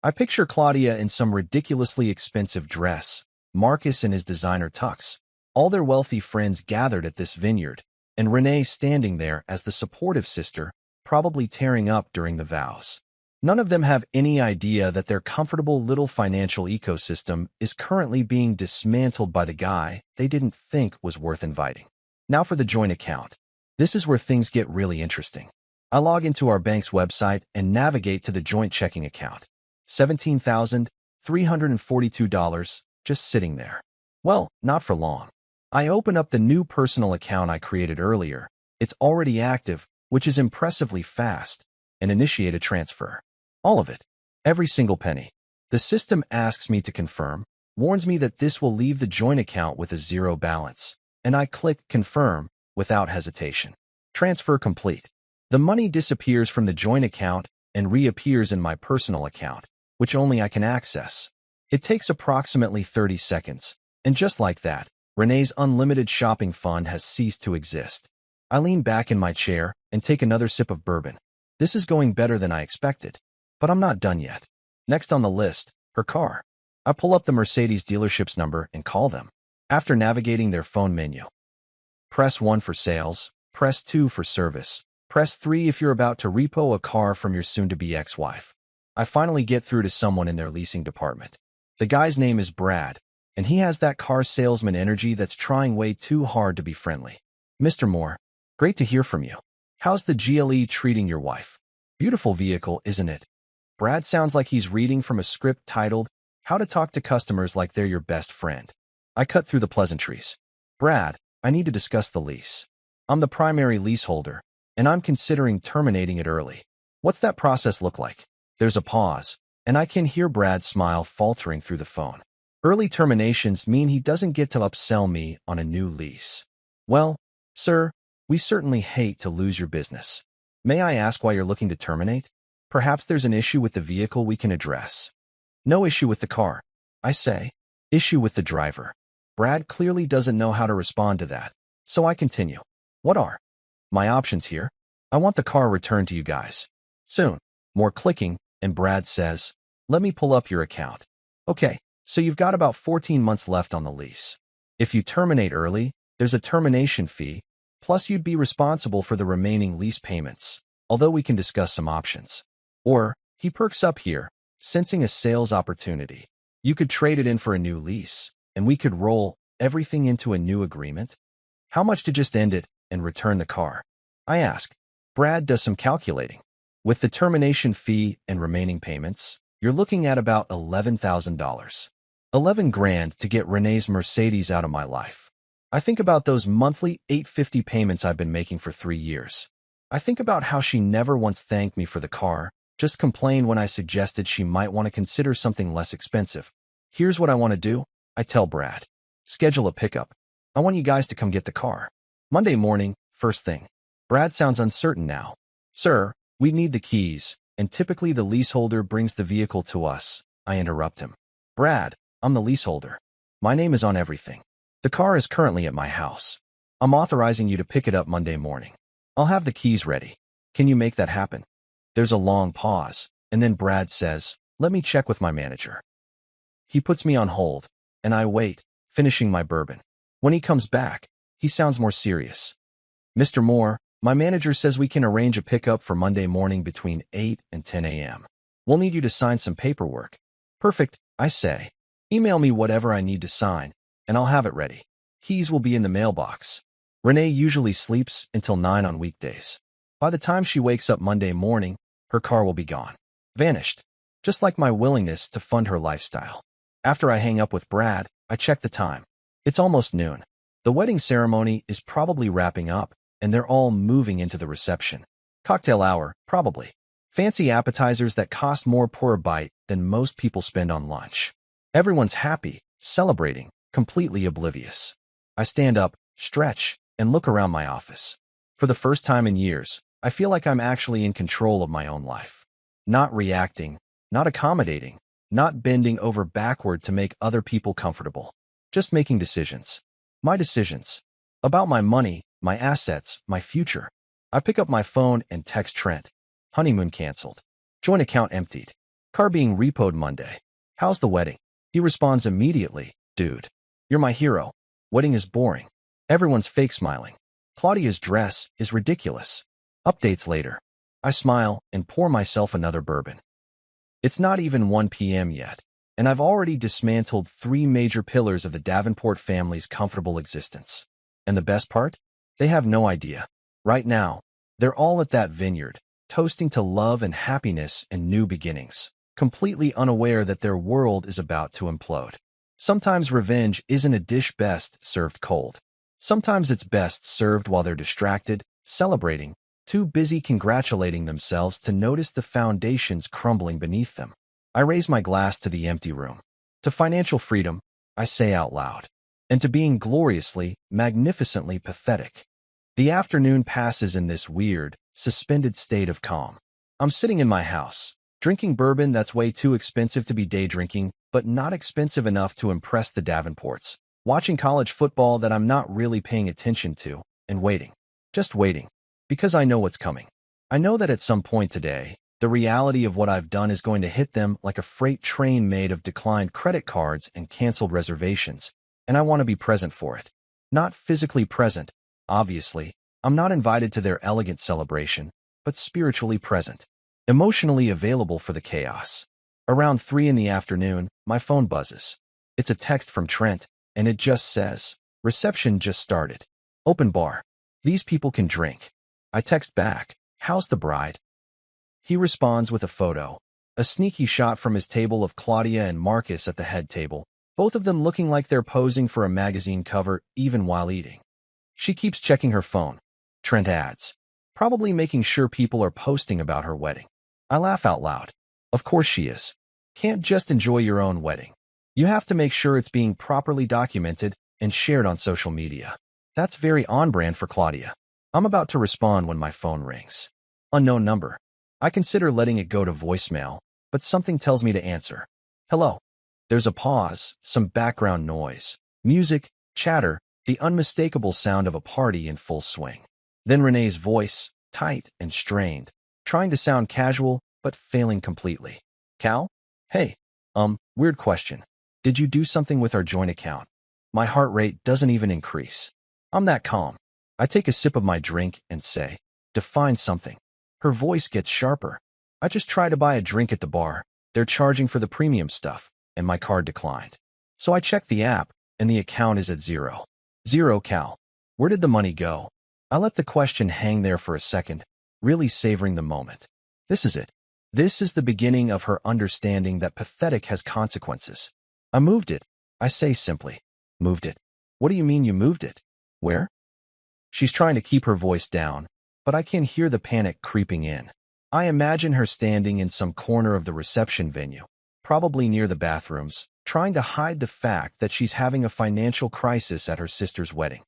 I picture Claudia in some ridiculously expensive dress, Marcus in his designer tux, all their wealthy friends gathered at this vineyard, and Renee standing there as the supportive sister, probably tearing up during the vows. None of them have any idea that their comfortable little financial ecosystem is currently being dismantled by the guy they didn't think was worth inviting. Now for the joint account. This is where things get really interesting. I log into our bank's website and navigate to the joint checking account. $17,342 just sitting there. Well, not for long. I open up the new personal account I created earlier. It's already active, which is impressively fast, and initiate a transfer. All of it. Every single penny. The system asks me to confirm, warns me that this will leave the joint account with a zero balance, and I click confirm without hesitation. Transfer complete. The money disappears from the joint account and reappears in my personal account, which only I can access. It takes approximately 30 seconds, and just like that, Renee's unlimited shopping fund has ceased to exist. I lean back in my chair and take another sip of bourbon. This is going better than I expected, but I'm not done yet. Next on the list, her car. I pull up the Mercedes dealership's number and call them. After navigating their phone menu, press 1 for sales, press 2 for service, press 3 if you're about to repo a car from your soon-to-be ex-wife. I finally get through to someone in their leasing department. The guy's name is Brad, and he has that car salesman energy that's trying way too hard to be friendly. Mr. Moore, great to hear from you. How's the GLE treating your wife? Beautiful vehicle, isn't it? Brad sounds like he's reading from a script titled, How to Talk to Customers Like They're Your Best Friend. I cut through the pleasantries. Brad, I need to discuss the lease. I'm the primary leaseholder, and I'm considering terminating it early. What's that process look like? There's a pause, and I can hear Brad's smile faltering through the phone. Early terminations mean he doesn't get to upsell me on a new lease. Well, sir, we certainly hate to lose your business. May I ask why you're looking to terminate? Perhaps there's an issue with the vehicle we can address. No issue with the car, I say. Issue with the driver. Brad clearly doesn't know how to respond to that, so I continue. What are my options here? I want the car returned to you guys. Soon. More clicking, and Brad says, let me pull up your account. Okay, so you've got about 14 months left on the lease. If you terminate early, there's a termination fee, plus you'd be responsible for the remaining lease payments, although we can discuss some options. Or, he perks up here, sensing a sales opportunity. You could trade it in for a new lease, and we could roll everything into a new agreement. How much to just end it and return the car? I ask. Brad does some calculating. With the termination fee and remaining payments, you're looking at about $11,000. 11 grand to get Renee's Mercedes out of my life. I think about those monthly $850 payments I've been making for 3 years. I think about how she never once thanked me for the car, just complained when I suggested she might want to consider something less expensive. Here's what I want to do, I tell Brad. Schedule a pickup. I want you guys to come get the car. Monday morning, first thing. Brad sounds uncertain now. Sir, we need the keys, and typically the leaseholder brings the vehicle to us. I interrupt him. Brad, I'm the leaseholder. My name is on everything. The car is currently at my house. I'm authorizing you to pick it up Monday morning. I'll have the keys ready. Can you make that happen? There's a long pause, and then Brad says, "Let me check with my manager." He puts me on hold, and I wait, finishing my bourbon. When he comes back, he sounds more serious. "Mr. Moore, my manager says we can arrange a pickup for Monday morning between 8 and 10 a.m. We'll need you to sign some paperwork." "Perfect," I say. "Email me whatever I need to sign, and I'll have it ready. Keys will be in the mailbox." Renee usually sleeps until 9 on weekdays. By the time she wakes up Monday morning, her car will be gone. Vanished. Just like my willingness to fund her lifestyle. After I hang up with Brad, I check the time. It's almost noon. The wedding ceremony is probably wrapping up, and they're all moving into the reception. Cocktail hour, probably. Fancy appetizers that cost more per bite than most people spend on lunch. Everyone's happy, celebrating, completely oblivious. I stand up, stretch, and look around my office. For the first time in years, I feel like I'm actually in control of my own life. Not reacting, not accommodating, not bending over backward to make other people comfortable. Just making decisions. My decisions. About my money, my assets, my future. I pick up my phone and text Trent. Honeymoon canceled. Joint account emptied. Car being repoed Monday. How's the wedding? He responds immediately. "Dude, you're my hero. Wedding is boring. Everyone's fake smiling. Claudia's dress is ridiculous." Updates later. I smile and pour myself another bourbon. It's not even 1 p.m. yet, and I've already dismantled 3 major pillars of the Davenport family's comfortable existence. And the best part? They have no idea. Right now, they're all at that vineyard, toasting to love and happiness and new beginnings, completely unaware that their world is about to implode. Sometimes revenge isn't a dish best served cold. Sometimes it's best served while they're distracted, celebrating, too busy congratulating themselves to notice the foundations crumbling beneath them. I raise my glass to the empty room. To financial freedom, I say out loud, and to being gloriously, magnificently pathetic. The afternoon passes in this weird, suspended state of calm. I'm sitting in my house, drinking bourbon that's way too expensive to be day drinking, but not expensive enough to impress the Davenports, watching college football that I'm not really paying attention to, and waiting. Just waiting. Because I know what's coming. I know that at some point today, the reality of what I've done is going to hit them like a freight train made of declined credit cards and canceled reservations, and I want to be present for it. Not physically present, obviously. I'm not invited to their elegant celebration, but spiritually present. Emotionally available for the chaos. Around 3 in the afternoon, my phone buzzes. It's a text from Trent, and it just says, "Reception just started. Open bar. These people can drink." I text back, "How's the bride?" He responds with a photo, a sneaky shot from his table of Claudia and Marcus at the head table, both of them looking like they're posing for a magazine cover even while eating. She keeps checking her phone. Trent adds, "Probably making sure people are posting about her wedding." I laugh out loud. Of course she is. Can't just enjoy your own wedding. You have to make sure it's being properly documented and shared on social media. That's very on-brand for Claudia. I'm about to respond when my phone rings. Unknown number. I consider letting it go to voicemail, but something tells me to answer. "Hello." There's a pause, some background noise, music, chatter, the unmistakable sound of a party in full swing. Then Renee's voice, tight and strained, trying to sound casual, but failing completely. "Cal? Hey, weird question. Did you do something with our joint account?" My heart rate doesn't even increase. I'm that calm. I take a sip of my drink and say, "Define something." Her voice gets sharper. "I just tried to buy a drink at the bar. They're charging for the premium stuff, and my card declined. So I checked the app, and the account is at zero. Zero, Cal. Where did the money go?" I let the question hang there for a second, really savoring the moment. This is it. This is the beginning of her understanding that pathetic has consequences. "I moved it," I say simply. "Moved it? What do you mean you moved it? Where?" She's trying to keep her voice down, but I can hear the panic creeping in. I imagine her standing in some corner of the reception venue, probably near the bathrooms, trying to hide the fact that she's having a financial crisis at her sister's wedding.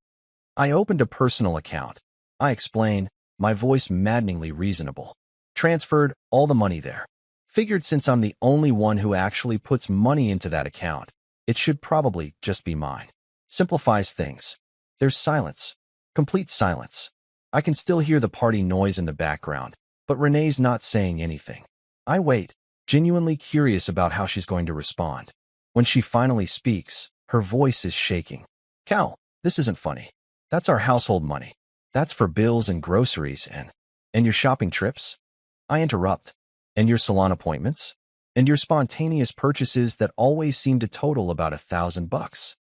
I opened a personal account. I explained, my voice maddeningly reasonable. Transferred all the money there. Figured since I'm the only one who actually puts money into that account, it should probably just be mine. Simplifies things. There's silence. Complete silence. I can still hear the party noise in the background, But Renee's not saying anything. I wait, genuinely curious about how she's going to respond. When she finally speaks, her voice is shaking. Cal, this isn't funny. That's our household money. That's for bills and groceries and your shopping trips? I interrupt. And your salon appointments? And your spontaneous purchases that always seem to total about $1,000.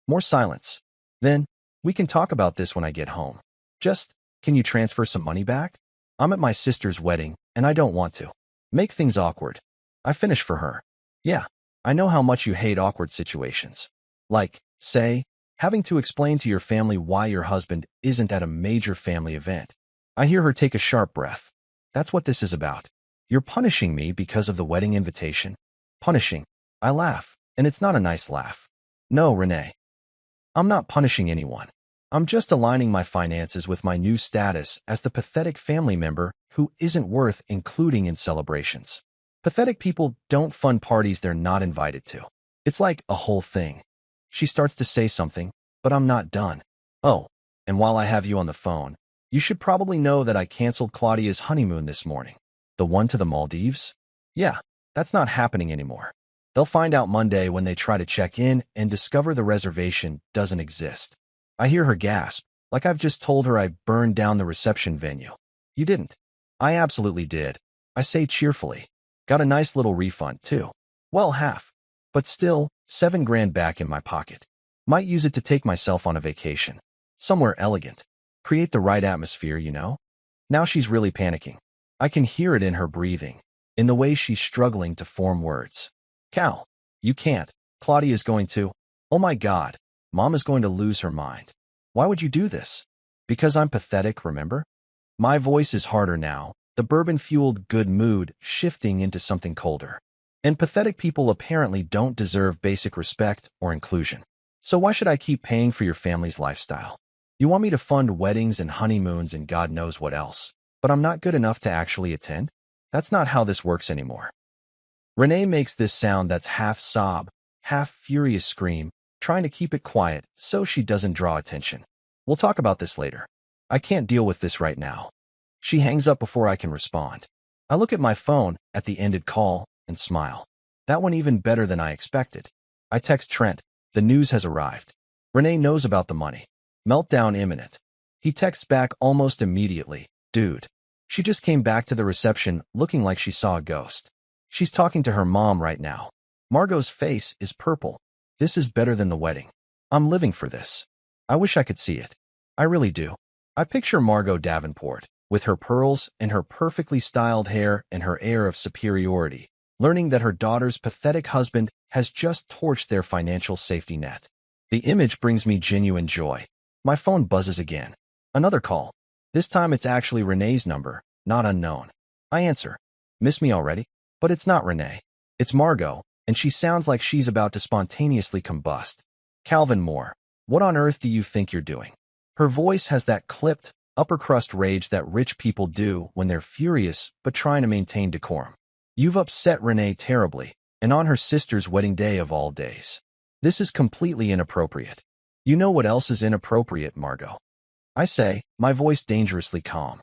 More silence. Then, we can talk about this when I get home. Just, can you transfer some money back? I'm at my sister's wedding, and I don't want to make things awkward. I finish for her. Yeah, I know how much you hate awkward situations. Like, say, having to explain to your family why your husband isn't at a major family event. I hear her take a sharp breath. That's what this is about. You're punishing me because of the wedding invitation? Punishing. I laugh, and it's not a nice laugh. No, Renee. I'm not punishing anyone. I'm just aligning my finances with my new status as the pathetic family member who isn't worth including in celebrations. Pathetic people don't fund parties they're not invited to. It's like a whole thing. She starts to say something, but I'm not done. Oh, and while I have you on the phone, you should probably know that I canceled Claudia's honeymoon this morning. The one to the Maldives? Yeah, that's not happening anymore. They'll find out Monday when they try to check in and discover the reservation doesn't exist. I hear her gasp, like I've just told her I burned down the reception venue. You didn't. I absolutely did. I say cheerfully. Got a nice little refund, too. Well, half. But still, $7,000 back in my pocket. Might use it to take myself on a vacation. Somewhere elegant. Create the right atmosphere, you know? Now she's really panicking. I can hear it in her breathing, in the way she's struggling to form words. Cal, you can't. Claudia's going to. Oh my God, Mom is going to lose her mind. Why would you do this? Because I'm pathetic, remember? My voice is harder now, the bourbon-fueled good mood shifting into something colder. And pathetic people apparently don't deserve basic respect or inclusion. So why should I keep paying for your family's lifestyle? You want me to fund weddings and honeymoons and God knows what else, but I'm not good enough to actually attend? That's not how this works anymore. Renee makes this sound that's half sob, half furious scream, trying to keep it quiet so she doesn't draw attention. We'll talk about this later. I can't deal with this right now. She hangs up before I can respond. I look at my phone at the ended call and smile. That went even better than I expected. I text Trent. The news has arrived. Renee knows about the money. Meltdown imminent. He texts back almost immediately. Dude. She just came back to the reception looking like she saw a ghost. She's talking to her mom right now. Margot's face is purple. This is better than the wedding. I'm living for this. I wish I could see it. I really do. I picture Margot Davenport, with her pearls and her perfectly styled hair and her air of superiority, learning that her daughter's pathetic husband has just torched their financial safety net. The image brings me genuine joy. My phone buzzes again. Another call. This time it's actually Renee's number, not unknown. I answer. Miss me already? But it's not Renee. It's Margot, and she sounds like she's about to spontaneously combust. Calvin Moore, what on earth do you think you're doing? Her voice has that clipped, upper-crust rage that rich people do when they're furious but trying to maintain decorum. You've upset Renee terribly, and on her sister's wedding day of all days. This is completely inappropriate. You know what else is inappropriate, Margot? I say, my voice dangerously calm.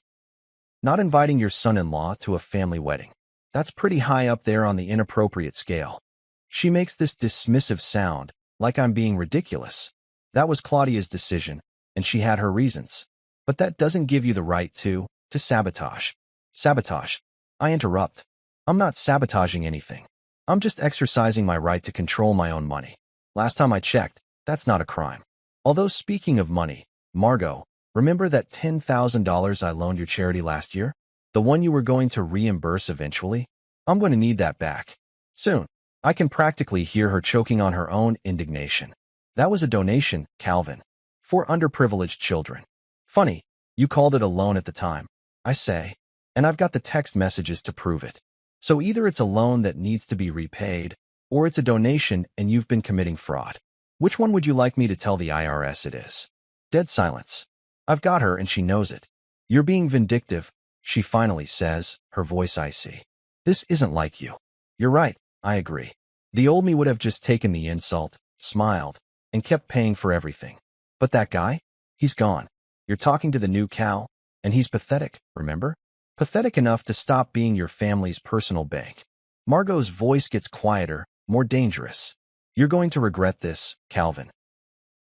Not inviting your son-in-law to a family wedding. That's pretty high up there on the inappropriate scale. She makes this dismissive sound, like I'm being ridiculous. That was Claudia's decision, and she had her reasons. But that doesn't give you the right to sabotage. Sabotage. I interrupt. I'm not sabotaging anything. I'm just exercising my right to control my own money. Last time I checked, that's not a crime. Although speaking of money, Margot, remember that $10,000 I loaned your charity last year? The one you were going to reimburse eventually? I'm going to need that back. Soon. I can practically hear her choking on her own indignation. That was a donation, Calvin. For underprivileged children. Funny, you called it a loan at the time. I say. And I've got the text messages to prove it. So either it's a loan that needs to be repaid, or it's a donation and you've been committing fraud. Which one would you like me to tell the IRS it is? Dead silence. I've got her and she knows it. You're being vindictive, she finally says, her voice icy. This isn't like you. You're right, I agree. The old me would have just taken the insult, smiled, and kept paying for everything. But that guy? He's gone. You're talking to the new Cal, and he's pathetic, remember? Pathetic enough to stop being your family's personal bank. Margot's voice gets quieter, more dangerous. You're going to regret this, Calvin.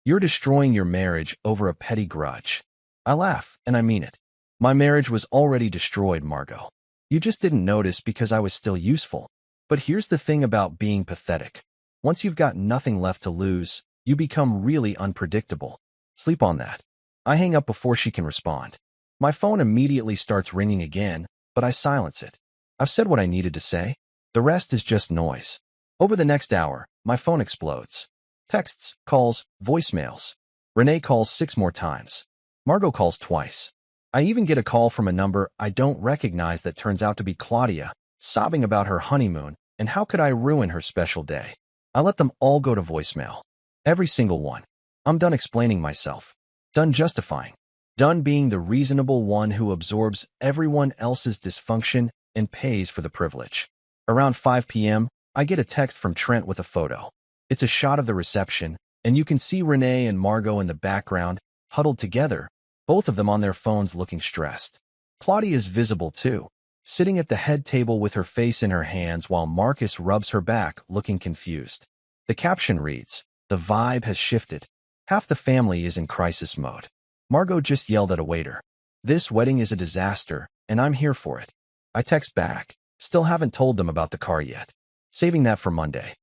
You're destroying your marriage over a petty grudge. I laugh, and I mean it. My marriage was already destroyed, Margot. You just didn't notice because I was still useful. But here's the thing about being pathetic. Once you've got nothing left to lose, you become really unpredictable. Sleep on that. I hang up before she can respond. My phone immediately starts ringing again, but I silence it. I've said what I needed to say. The rest is just noise. Over the next hour, my phone explodes. Texts, calls, voicemails. Renee calls 6 more times. Margot calls twice. I even get a call from a number I don't recognize that turns out to be Claudia, sobbing about her honeymoon and how could I ruin her special day. I let them all go to voicemail. Every single one. I'm done explaining myself. Done justifying. Done being the reasonable one who absorbs everyone else's dysfunction and pays for the privilege. Around 5 p.m., I get a text from Trent with a photo. It's a shot of the reception, and you can see Renee and Margot in the background, huddled together, both of them on their phones looking stressed. Claudia is visible too, sitting at the head table with her face in her hands while Marcus rubs her back, looking confused. The caption reads, "The vibe has shifted. Half the family is in crisis mode." Margot just yelled at a waiter. "This wedding is a disaster, and I'm here for it." I text back, "Still haven't told them about the car yet. Saving that for Monday."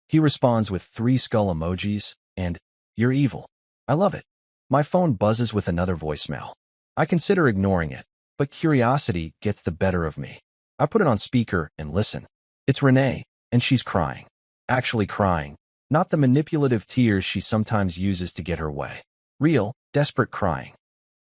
He responds with 3 skull emojis and, "You're evil." I love it. My phone buzzes with another voicemail. I consider ignoring it, but curiosity gets the better of me. I put it on speaker and listen. It's Renee, and she's crying. Actually crying, not the manipulative tears she sometimes uses to get her way. Real, desperate crying.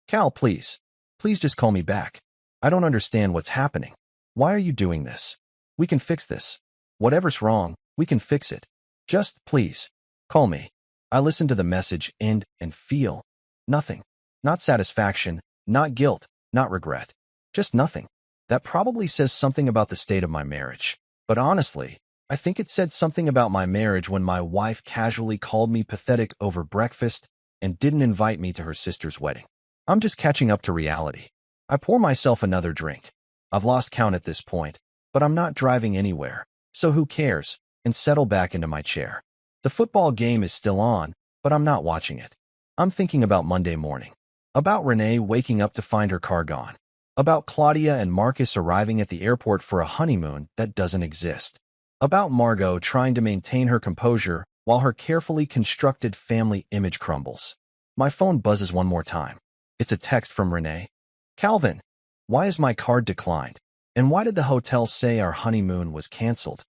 "Cal, please. Please just call me back. I don't understand what's happening. Why are you doing this? We can fix this. Whatever's wrong, we can fix it. Just, please, call me." I listen to the message and feel nothing. Not satisfaction, not guilt, not regret. Just nothing. That probably says something about the state of my marriage. But honestly, I think it said something about my marriage when my wife casually called me pathetic over breakfast and didn't invite me to her sister's wedding. I'm just catching up to reality. I pour myself another drink. I've lost count at this point, but I'm not driving anywhere, so who cares, and settle back into my chair. The football game is still on, but I'm not watching it. I'm thinking about Monday morning. About Renee waking up to find her car gone. About Claudia and Marcus arriving at the airport for a honeymoon that doesn't exist. About Margot trying to maintain her composure while her carefully constructed family image crumbles. My phone buzzes one more time. It's a text from Renee. "Calvin, why is my card declined? And why did the hotel say our honeymoon was canceled?"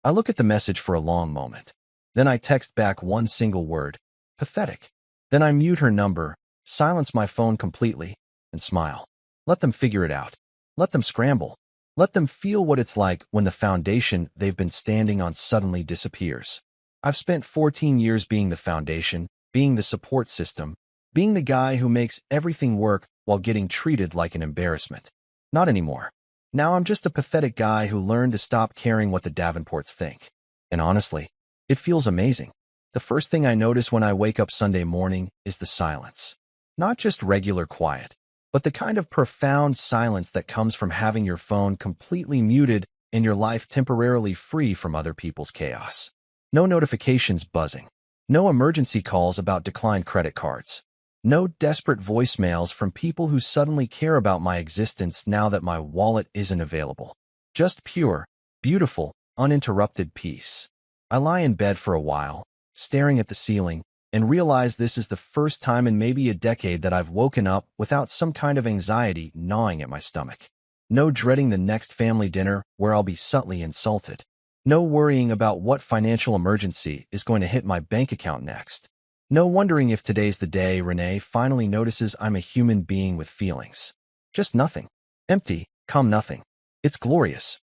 I look at the message for a long moment. Then I text back one single word, "Pathetic." Then I mute her number, silence my phone completely, and smile. Let them figure it out. Let them scramble. Let them feel what it's like when the foundation they've been standing on suddenly disappears. I've spent 14 years being the foundation, being the support system, being the guy who makes everything work while getting treated like an embarrassment. Not anymore. Now I'm just a pathetic guy who learned to stop caring what the Davenports think. And honestly, it feels amazing. The first thing I notice when I wake up Sunday morning is the silence. Not just regular quiet, but the kind of profound silence that comes from having your phone completely muted and your life temporarily free from other people's chaos. No notifications buzzing. No emergency calls about declined credit cards. No desperate voicemails from people who suddenly care about my existence now that my wallet isn't available. Just pure, beautiful, uninterrupted peace. I lie in bed for a while, staring at the ceiling, and realize this is the first time in maybe a decade that I've woken up without some kind of anxiety gnawing at my stomach. No dreading the next family dinner where I'll be subtly insulted. No worrying about what financial emergency is going to hit my bank account next. No wondering if today's the day Renee finally notices I'm a human being with feelings. Just nothing. Empty, calm nothing. It's glorious.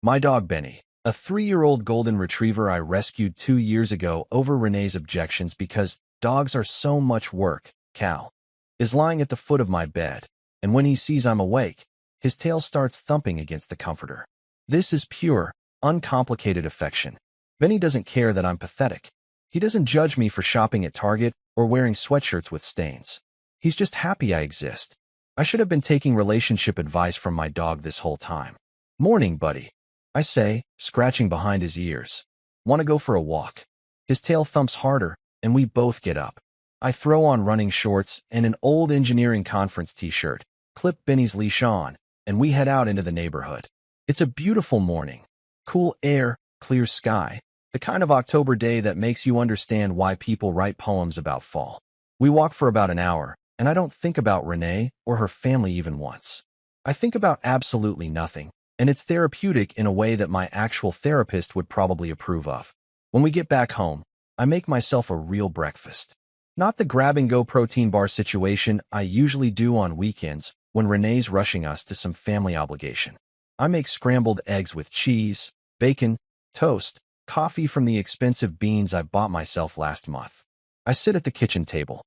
My dog Benny, a 3-year-old golden retriever I rescued 2 years ago over Renee's objections because dogs are so much work, Cal, is lying at the foot of my bed, and when he sees I'm awake, his tail starts thumping against the comforter. This is pure, uncomplicated affection. Benny doesn't care that I'm pathetic. He doesn't judge me for shopping at Target or wearing sweatshirts with stains. He's just happy I exist. I should have been taking relationship advice from my dog this whole time. Morning, buddy, I say, scratching behind his ears. Want to go for a walk? His tail thumps harder, and we both get up. I throw on running shorts and an old engineering conference t-shirt, clip Benny's leash on, and we head out into the neighborhood. It's a beautiful morning. Cool air, clear sky, the kind of October day that makes you understand why people write poems about fall. We walk for about an hour, and I don't think about Renee or her family even once. I think about absolutely nothing, and it's therapeutic in a way that my actual therapist would probably approve of. When we get back home, I make myself a real breakfast. Not the grab-and-go protein bar situation I usually do on weekends when Renee's rushing us to some family obligation. I make scrambled eggs with cheese, bacon, toast, coffee from the expensive beans I bought myself last month. I sit at the kitchen table.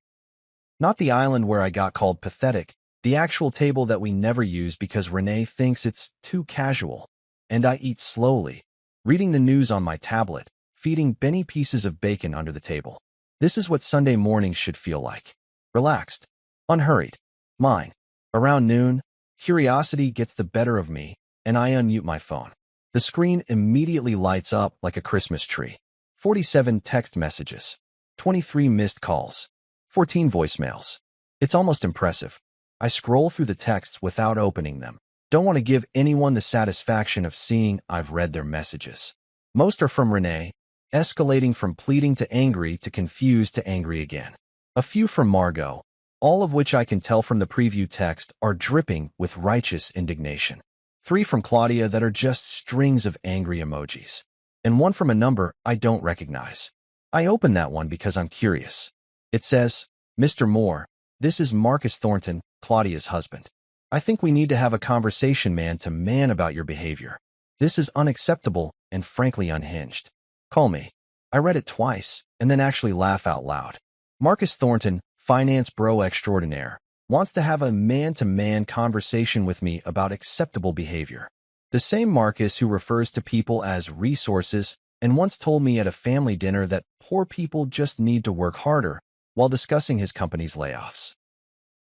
Not the island where I got called pathetic, the actual table that we never use because Renee thinks it's too casual. And I eat slowly, reading the news on my tablet, feeding Benny pieces of bacon under the table. This is what Sunday mornings should feel like. Relaxed, unhurried. Mine. Around noon, curiosity gets the better of me, and I unmute my phone. The screen immediately lights up like a Christmas tree. 47 text messages, 23 missed calls, 14 voicemails. It's almost impressive. I scroll through the texts without opening them. Don't want to give anyone the satisfaction of seeing I've read their messages. Most are from Renee, escalating from pleading to angry to confused to angry again. A few from Margot, all of which I can tell from the preview text are dripping with righteous indignation. 3 from Claudia that are just strings of angry emojis. And 1 from a number I don't recognize. I open that one because I'm curious. It says, Mr. Moore, this is Marcus Thornton, Claudia's husband. I think we need to have a conversation man to man about your behavior. This is unacceptable and frankly unhinged. Call me. I read it twice and then actually laugh out loud. Marcus Thornton, finance bro extraordinaire, wants to have a man-to-man conversation with me about acceptable behavior. The same Marcus who refers to people as resources and once told me at a family dinner that poor people just need to work harder while discussing his company's layoffs.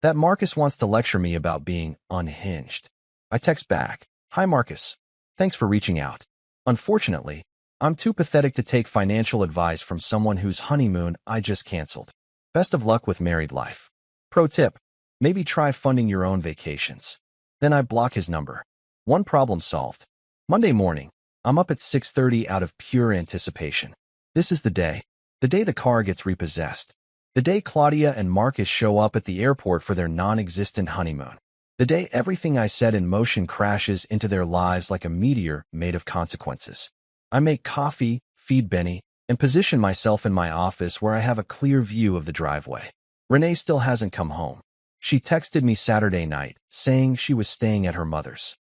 That Marcus wants to lecture me about being unhinged. I text back, Hi Marcus. Thanks for reaching out. Unfortunately, I'm too pathetic to take financial advice from someone whose honeymoon I just canceled. Best of luck with married life. Pro tip, maybe try funding your own vacations. Then I block his number. One problem solved. Monday morning, I'm up at 6:30 out of pure anticipation. This is the day the car gets repossessed. The day Claudia and Marcus show up at the airport for their non-existent honeymoon. The day everything I set in motion crashes into their lives like a meteor made of consequences. I make coffee, feed Benny, and position myself in my office where I have a clear view of the driveway. Renee still hasn't come home. She texted me Saturday night, saying she was staying at her mother's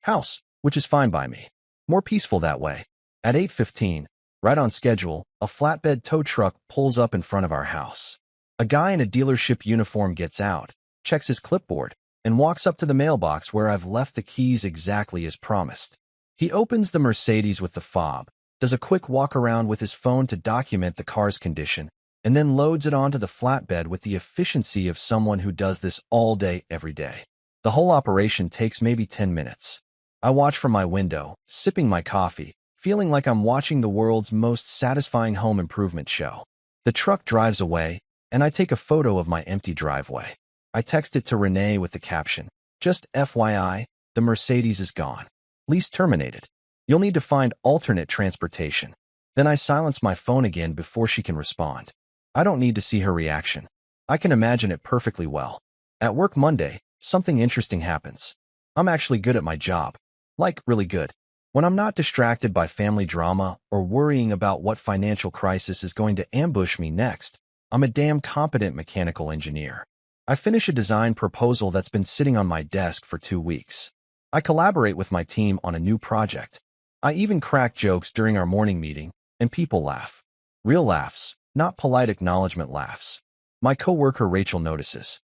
house, which is fine by me. More peaceful that way. At 8:15, right on schedule, a flatbed tow truck pulls up in front of our house. A guy in a dealership uniform gets out, checks his clipboard, and walks up to the mailbox where I've left the keys exactly as promised. He opens the Mercedes with the fob, does a quick walk around with his phone to document the car's condition, and then loads it onto the flatbed with the efficiency of someone who does this all day, every day. The whole operation takes maybe 10 minutes. I watch from my window, sipping my coffee, feeling like I'm watching the world's most satisfying home improvement show. The truck drives away, and I take a photo of my empty driveway. I text it to Renee with the caption, just FYI, the Mercedes is gone. Lease terminated. You'll need to find alternate transportation. Then I silence my phone again before she can respond. I don't need to see her reaction. I can imagine it perfectly well. At work Monday, something interesting happens. I'm actually good at my job. Like, really good. When I'm not distracted by family drama or worrying about what financial crisis is going to ambush me next, I'm a damn competent mechanical engineer. I finish a design proposal that's been sitting on my desk for 2 weeks. I collaborate with my team on a new project. I even crack jokes during our morning meeting, and people laugh. Real laughs, not polite acknowledgement laughs. My coworker Rachel notices.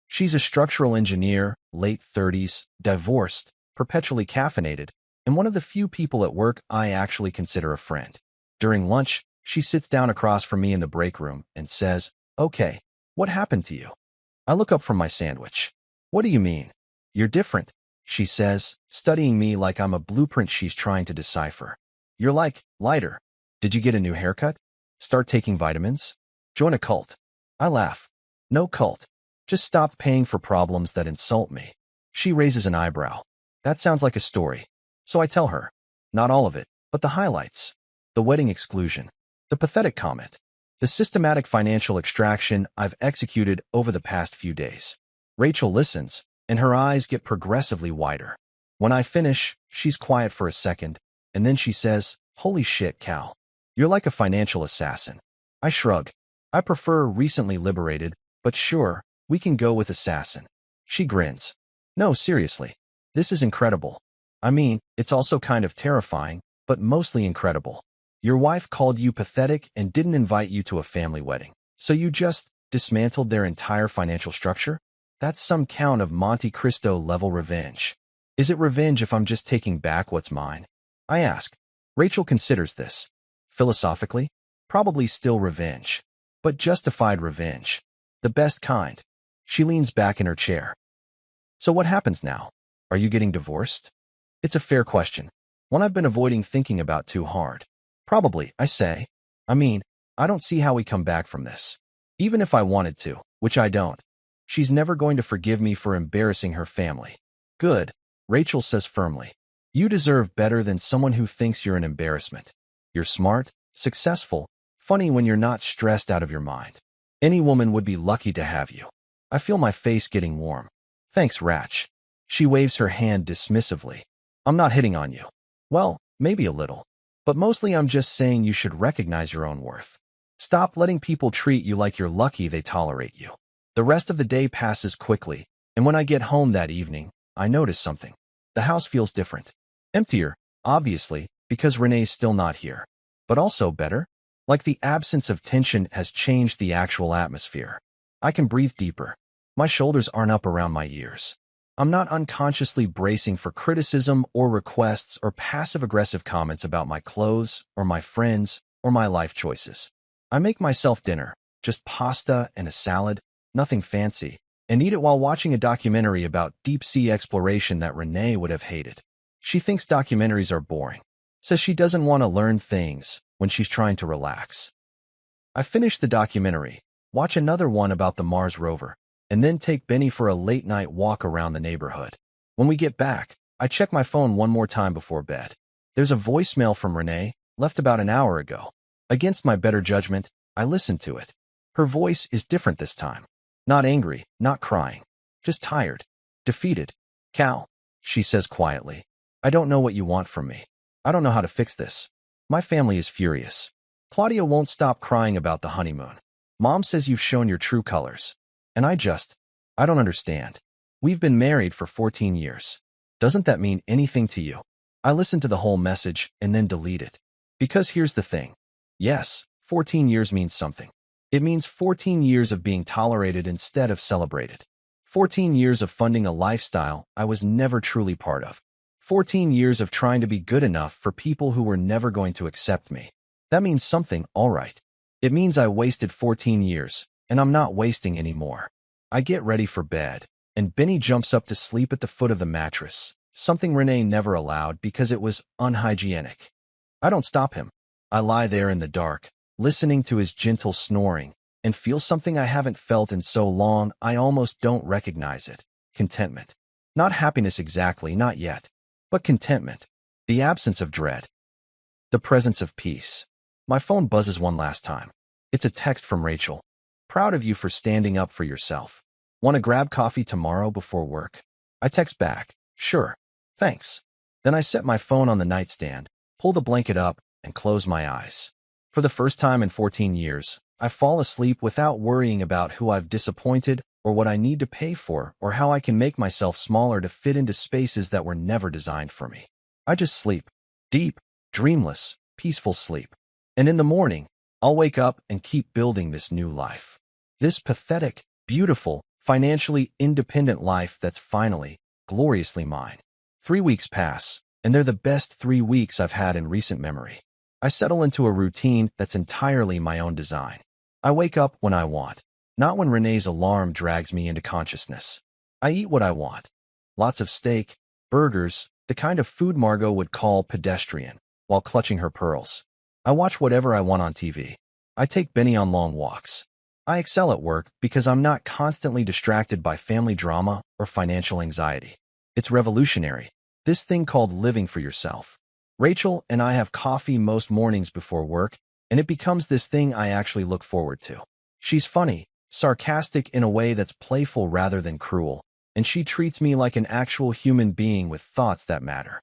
She's a structural engineer, late 30s, divorced, perpetually caffeinated, and one of the few people at work I actually consider a friend. During lunch, she sits down across from me in the break room and says, Okay, what happened to you? I look up from my sandwich. What do you mean? You're different, she says, studying me like I'm a blueprint she's trying to decipher. You're like, lighter. Did you get a new haircut? Start taking vitamins? Join a cult. I laugh. No cult. Just stop paying for problems that insult me. She raises an eyebrow. That sounds like a story. So I tell her. Not all of it, but the highlights. The wedding exclusion. The pathetic comment. The systematic financial extraction I've executed over the past few days. Rachel listens, and her eyes get progressively wider. When I finish, she's quiet for a second, and then she says, "Holy shit, Cal. You're like a financial assassin." I shrug. I prefer recently liberated, but sure, we can go with assassin. She grins. No, seriously. This is incredible. I mean, it's also kind of terrifying, but mostly incredible. Your wife called you pathetic and didn't invite you to a family wedding, so you just dismantled their entire financial structure? That's some Count of Monte Cristo level revenge. Is it revenge if I'm just taking back what's mine? I ask. Rachel considers this. Philosophically, probably still revenge. But justified revenge. The best kind. She leans back in her chair. So what happens now? Are you getting divorced? It's a fair question. One I've been avoiding thinking about too hard. Probably, I say. I mean, I don't see how we come back from this. Even if I wanted to, which I don't. She's never going to forgive me for embarrassing her family. Good, Rachel says firmly. You deserve better than someone who thinks you're an embarrassment. You're smart, successful, funny when you're not stressed out of your mind. Any woman would be lucky to have you. I feel my face getting warm. Thanks, Ratch. She waves her hand dismissively. I'm not hitting on you. Well, maybe a little. But mostly I'm just saying you should recognize your own worth. Stop letting people treat you like you're lucky they tolerate you. The rest of the day passes quickly, and when I get home that evening, I notice something. The house feels different. Emptier, obviously, because Renee's still not here. But also better. Like the absence of tension has changed the actual atmosphere. I can breathe deeper. My shoulders aren't up around my ears. I'm not unconsciously bracing for criticism or requests or passive-aggressive comments about my clothes or my friends or my life choices. I make myself dinner, just pasta and a salad, nothing fancy, and eat it while watching a documentary about deep-sea exploration that Renee would have hated. She thinks documentaries are boring, says she doesn't want to learn things when she's trying to relax. I finish the documentary, watch another one about the Mars rover, and then take Benny for a late-night walk around the neighborhood. When we get back, I check my phone one more time before bed. There's a voicemail from Renee, left about an hour ago. Against my better judgment, I listen to it. Her voice is different this time. Not angry, not crying. Just tired. Defeated. Cal, she says quietly. I don't know what you want from me. I don't know how to fix this. My family is furious. Claudia won't stop crying about the honeymoon. Mom says you've shown your true colors. And I don't understand. We've been married for 14 years. Doesn't that mean anything to you? I listen to the whole message and then delete it. Because here's the thing. Yes, 14 years means something. It means 14 years of being tolerated instead of celebrated. 14 years of funding a lifestyle I was never truly part of. 14 years of trying to be good enough for people who were never going to accept me. That means something, all right. It means I wasted 14 years, and I'm not wasting any more. I get ready for bed, and Benny jumps up to sleep at the foot of the mattress, something Renee never allowed because it was unhygienic. I don't stop him. I lie there in the dark, listening to his gentle snoring, and feel something I haven't felt in so long I almost don't recognize it. Contentment. Not happiness exactly, not yet, but contentment. The absence of dread. The presence of peace. My phone buzzes one last time. It's a text from Rachel. Proud of you for standing up for yourself. Want to grab coffee tomorrow before work? I text back. Sure. Thanks. Then I set my phone on the nightstand, pull the blanket up, and close my eyes. For the first time in 14 years, I fall asleep without worrying about who I've disappointed or what I need to pay for or how I can make myself smaller to fit into spaces that were never designed for me. I just sleep. Deep, dreamless, peaceful sleep. And in the morning, I'll wake up and keep building this new life. This pathetic, beautiful, financially independent life that's finally, gloriously mine. 3 weeks pass, and they're the best 3 weeks I've had in recent memory. I settle into a routine that's entirely my own design. I wake up when I want, not when Renee's alarm drags me into consciousness. I eat what I want. Lots of steak, burgers, the kind of food Margot would call pedestrian, while clutching her pearls. I watch whatever I want on TV. I take Benny on long walks. I excel at work because I'm not constantly distracted by family drama or financial anxiety. It's revolutionary, this thing called living for yourself. Rachel and I have coffee most mornings before work, and it becomes this thing I actually look forward to. She's funny, sarcastic in a way that's playful rather than cruel, and she treats me like an actual human being with thoughts that matter.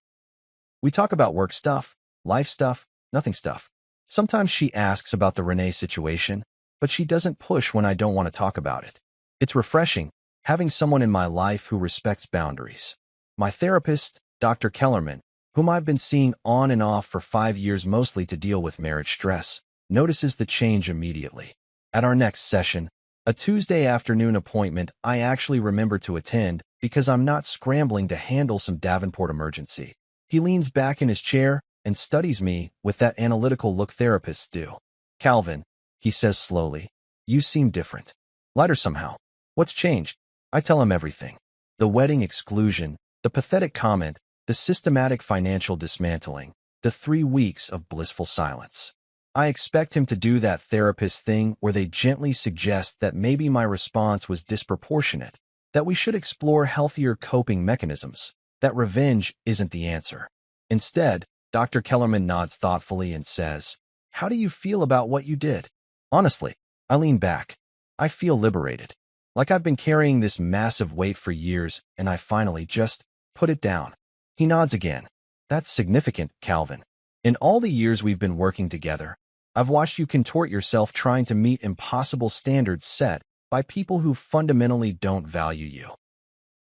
We talk about work stuff, life stuff, nothing stuff. Sometimes she asks about the Renee situation, but she doesn't push when I don't want to talk about it. It's refreshing, having someone in my life who respects boundaries. My therapist, Dr. Kellerman, whom I've been seeing on and off for 5 years mostly to deal with marriage stress, notices the change immediately. At our next session, a Tuesday afternoon appointment I actually remember to attend because I'm not scrambling to handle some Davenport emergency. He leans back in his chair and studies me with that analytical look therapists do. "Calvin," he says slowly, "you seem different. Lighter somehow. What's changed?" I tell him everything. The wedding exclusion, the pathetic comment, the systematic financial dismantling, the 3 weeks of blissful silence. I expect him to do that therapist thing where they gently suggest that maybe my response was disproportionate, that we should explore healthier coping mechanisms, that revenge isn't the answer. Instead, Dr. Kellerman nods thoughtfully and says, "How do you feel about what you did?" Honestly, I lean back. I feel liberated. Like I've been carrying this massive weight for years and I finally just put it down. He nods again. "That's significant, Calvin. In all the years we've been working together, I've watched you contort yourself trying to meet impossible standards set by people who fundamentally don't value you.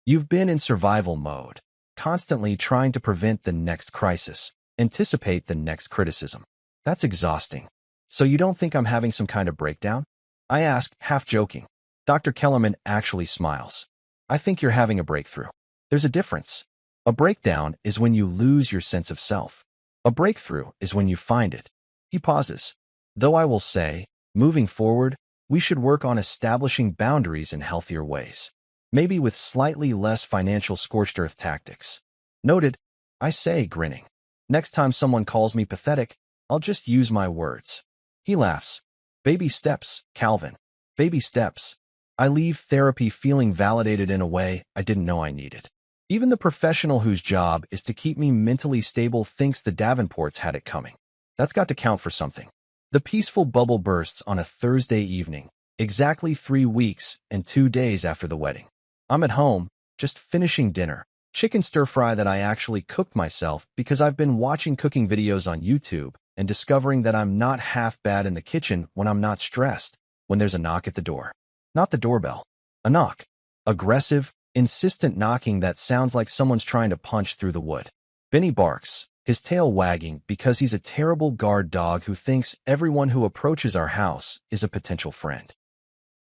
You've been in survival mode, constantly trying to prevent the next crisis, anticipate the next criticism. That's exhausting. So you don't think I'm having some kind of breakdown?" I ask, half joking. Dr. Kellerman actually smiles. "I think you're having a breakthrough. There's a difference. A breakdown is when you lose your sense of self. A breakthrough is when you find it." He pauses. "Though I will say, moving forward, we should work on establishing boundaries in healthier ways. Maybe with slightly less financial scorched earth tactics." "Noted," I say, grinning. "Next time someone calls me pathetic, I'll just use my words." He laughs. "Baby steps, Calvin. Baby steps." I leave therapy feeling validated in a way I didn't know I needed. Even the professional whose job is to keep me mentally stable thinks the Davenports had it coming. That's got to count for something. The peaceful bubble bursts on a Thursday evening, exactly 3 weeks and 2 days after the wedding. I'm at home, just finishing dinner. Chicken stir-fry that I actually cooked myself because I've been watching cooking videos on YouTube and discovering that I'm not half bad in the kitchen when I'm not stressed, when there's a knock at the door. Not the doorbell. A knock. Aggressive, insistent knocking that sounds like someone's trying to punch through the wood. Benny barks, his tail wagging because he's a terrible guard dog who thinks everyone who approaches our house is a potential friend.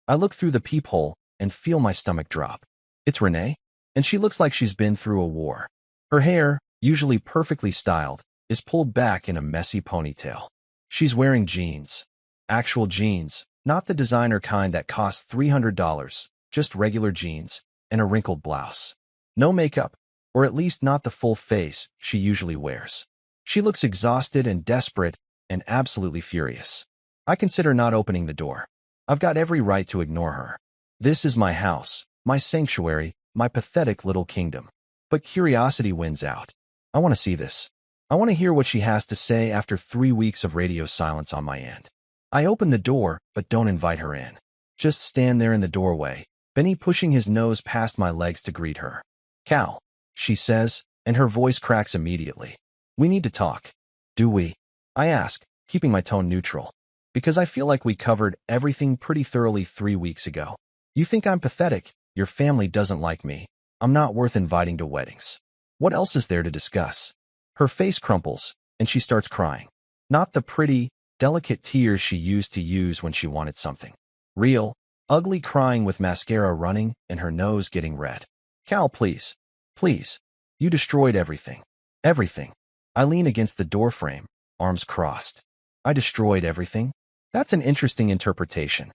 I look through the peephole and feel my stomach drop. It's Renee, and she looks like she's been through a war. Her hair, usually perfectly styled, is pulled back in a messy ponytail. She's wearing jeans. Actual jeans, not the designer kind that cost $300, just regular jeans and a wrinkled blouse. No makeup, or at least not the full face she usually wears. She looks exhausted and desperate and absolutely furious. I consider not opening the door. I've got every right to ignore her. This is my house, my sanctuary, my pathetic little kingdom. But curiosity wins out. I want to see this. I want to hear what she has to say after 3 weeks of radio silence on my end. I open the door, but don't invite her in. Just stand there in the doorway, Benny pushing his nose past my legs to greet her. "Cal," she says, and her voice cracks immediately. "We need to talk." "Do we?" I ask, keeping my tone neutral. Because I feel like we covered everything pretty thoroughly 3 weeks ago. You think I'm pathetic, your family doesn't like me, I'm not worth inviting to weddings. What else is there to discuss? Her face crumples, and she starts crying. Not the pretty, delicate tears she used to use when she wanted something. Real, ugly crying with mascara running and her nose getting red. "Cal, please. Please. You destroyed everything. Everything." I lean against the doorframe, arms crossed. I destroyed everything? That's an interesting interpretation.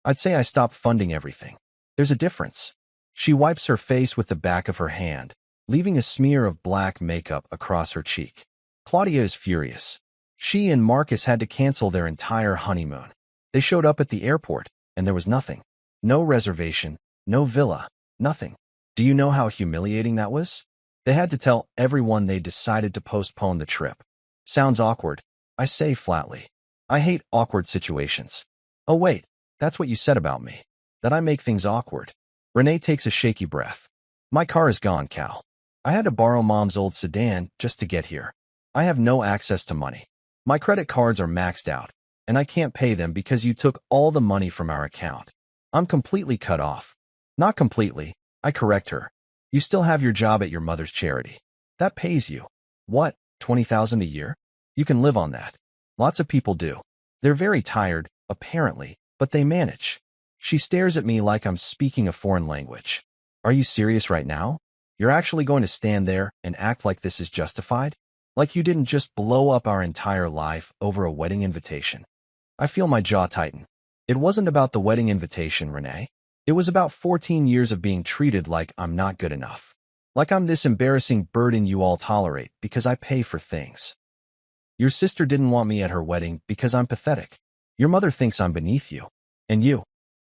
I'd say I stopped funding everything. There's a difference. She wipes her face with the back of her hand, leaving a smear of black makeup across her cheek. Claudia is furious. She and Marcus had to cancel their entire honeymoon. They showed up at the airport, and there was nothing. No reservation, no villa, nothing. Do you know how humiliating that was? They had to tell everyone they decided to postpone the trip. Sounds awkward, I say flatly. I hate awkward situations. Oh wait, that's what you said about me. That I make things awkward. Renee takes a shaky breath. My car is gone, Cal. I had to borrow Mom's old sedan just to get here. I have no access to money. My credit cards are maxed out, and I can't pay them because you took all the money from our account. I'm completely cut off. Not completely, I correct her. You still have your job at your mother's charity. That pays you. What, $20,000 a year? You can live on that. Lots of people do. They're very tired, apparently, but they manage. She stares at me like I'm speaking a foreign language. Are you serious right now? You're actually going to stand there and act like this is justified? Like you didn't just blow up our entire life over a wedding invitation. I feel my jaw tighten. It wasn't about the wedding invitation, Renee. It was about 14 years of being treated like I'm not good enough. Like I'm this embarrassing burden you all tolerate because I pay for things. Your sister didn't want me at her wedding because I'm pathetic. Your mother thinks I'm beneath you. And you.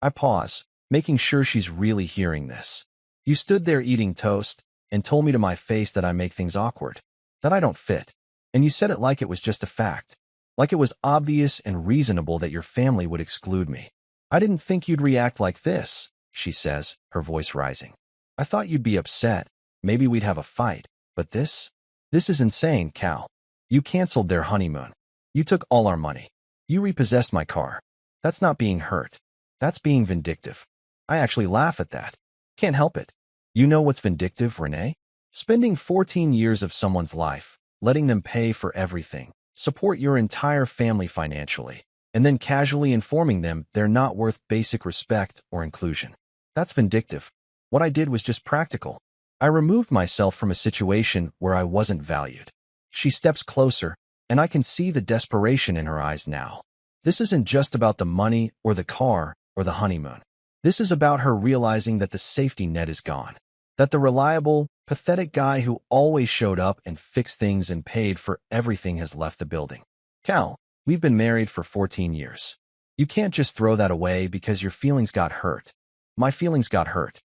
I pause, making sure she's really hearing this. You stood there eating toast and told me to my face that I make things awkward, that I don't fit. And you said it like it was just a fact, like it was obvious and reasonable that your family would exclude me. I didn't think you'd react like this, she says, her voice rising. I thought you'd be upset. Maybe we'd have a fight. But this is insane, Cal. You canceled their honeymoon. You took all our money. You repossessed my car. That's not being hurt. That's being vindictive. I actually laugh at that. Can't help it. You know what's vindictive, Renee? Spending 14 years of someone's life, letting them pay for everything, support your entire family financially, and then casually informing them they're not worth basic respect or inclusion. That's vindictive. What I did was just practical. I removed myself from a situation where I wasn't valued. She steps closer, and I can see the desperation in her eyes now. This isn't just about the money or the car or the honeymoon. This is about her realizing that the safety net is gone. That the reliable, pathetic guy who always showed up and fixed things and paid for everything has left the building. Cal, we've been married for 14 years. You can't just throw that away because your feelings got hurt. My feelings got hurt.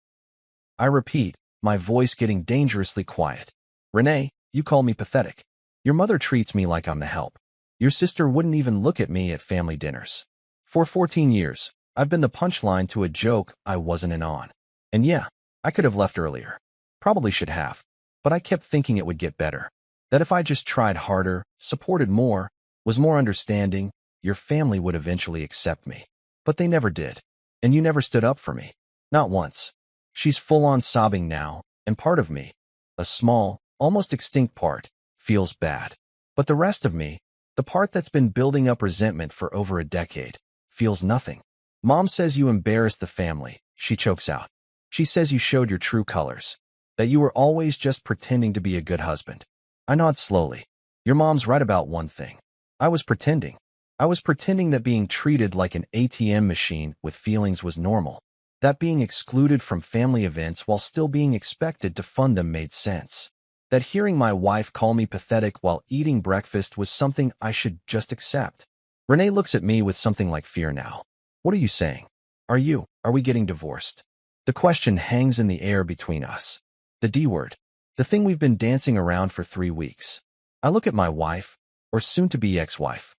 I repeat, my voice getting dangerously quiet. Renee, you call me pathetic. Your mother treats me like I'm the help. Your sister wouldn't even look at me at family dinners. For 14 years, I've been the punchline to a joke I wasn't in on. And yeah, I could have left earlier. Probably should have. But I kept thinking it would get better. That if I just tried harder, supported more, was more understanding, your family would eventually accept me. But they never did. And you never stood up for me. Not once. She's full-on sobbing now, and part of me, a small, almost extinct part, feels bad. But the rest of me, the part that's been building up resentment for over a decade, feels nothing. Mom says you embarrassed the family, she chokes out. She says you showed your true colors, that you were always just pretending to be a good husband. I nod slowly. Your mom's right about one thing. I was pretending. I was pretending that being treated like an ATM machine with feelings was normal. That being excluded from family events while still being expected to fund them made sense. That hearing my wife call me pathetic while eating breakfast was something I should just accept. Renee looks at me with something like fear now. What are you saying? Are we getting divorced? The question hangs in the air between us. The D word. The thing we've been dancing around for 3 weeks. I look at my wife, or soon-to-be ex-wife,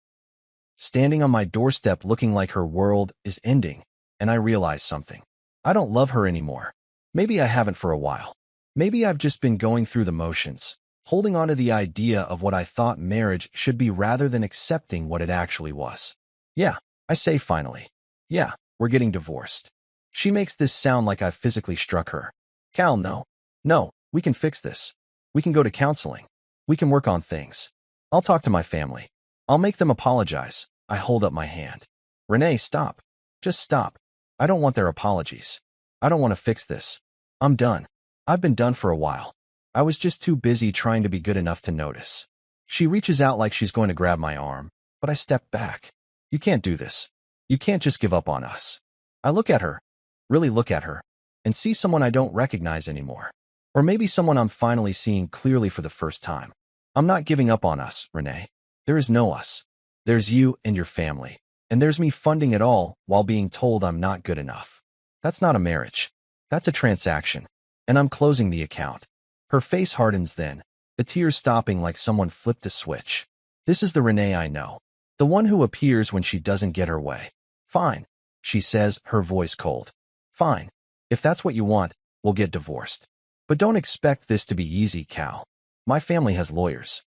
standing on my doorstep looking like her world is ending, and I realize something. I don't love her anymore. Maybe I haven't for a while. Maybe I've just been going through the motions, holding on to the idea of what I thought marriage should be rather than accepting what it actually was. Yeah, I say finally. Yeah, we're getting divorced. She makes this sound like I've physically struck her. Cal, no. No, we can fix this. We can go to counseling. We can work on things. I'll talk to my family. I'll make them apologize. I hold up my hand. Renee, stop. Just stop. I don't want their apologies. I don't want to fix this. I'm done. I've been done for a while. I was just too busy trying to be good enough to notice. She reaches out like she's going to grab my arm, but I step back. You can't do this. You can't just give up on us. I look at her. Really look at her. and see someone I don't recognize anymore. Or maybe someone I'm finally seeing clearly for the first time. I'm not giving up on us, Renee. There is no us. There's you and your family. And there's me funding it all while being told I'm not good enough. That's not a marriage. That's a transaction. And I'm closing the account. Her face hardens then, the tears stopping like someone flipped a switch. This is the Renee I know. The one who appears when she doesn't get her way. Fine, she says, her voice cold. Fine. If that's what you want, we'll get divorced. But don't expect this to be easy, Cal. My family has lawyers.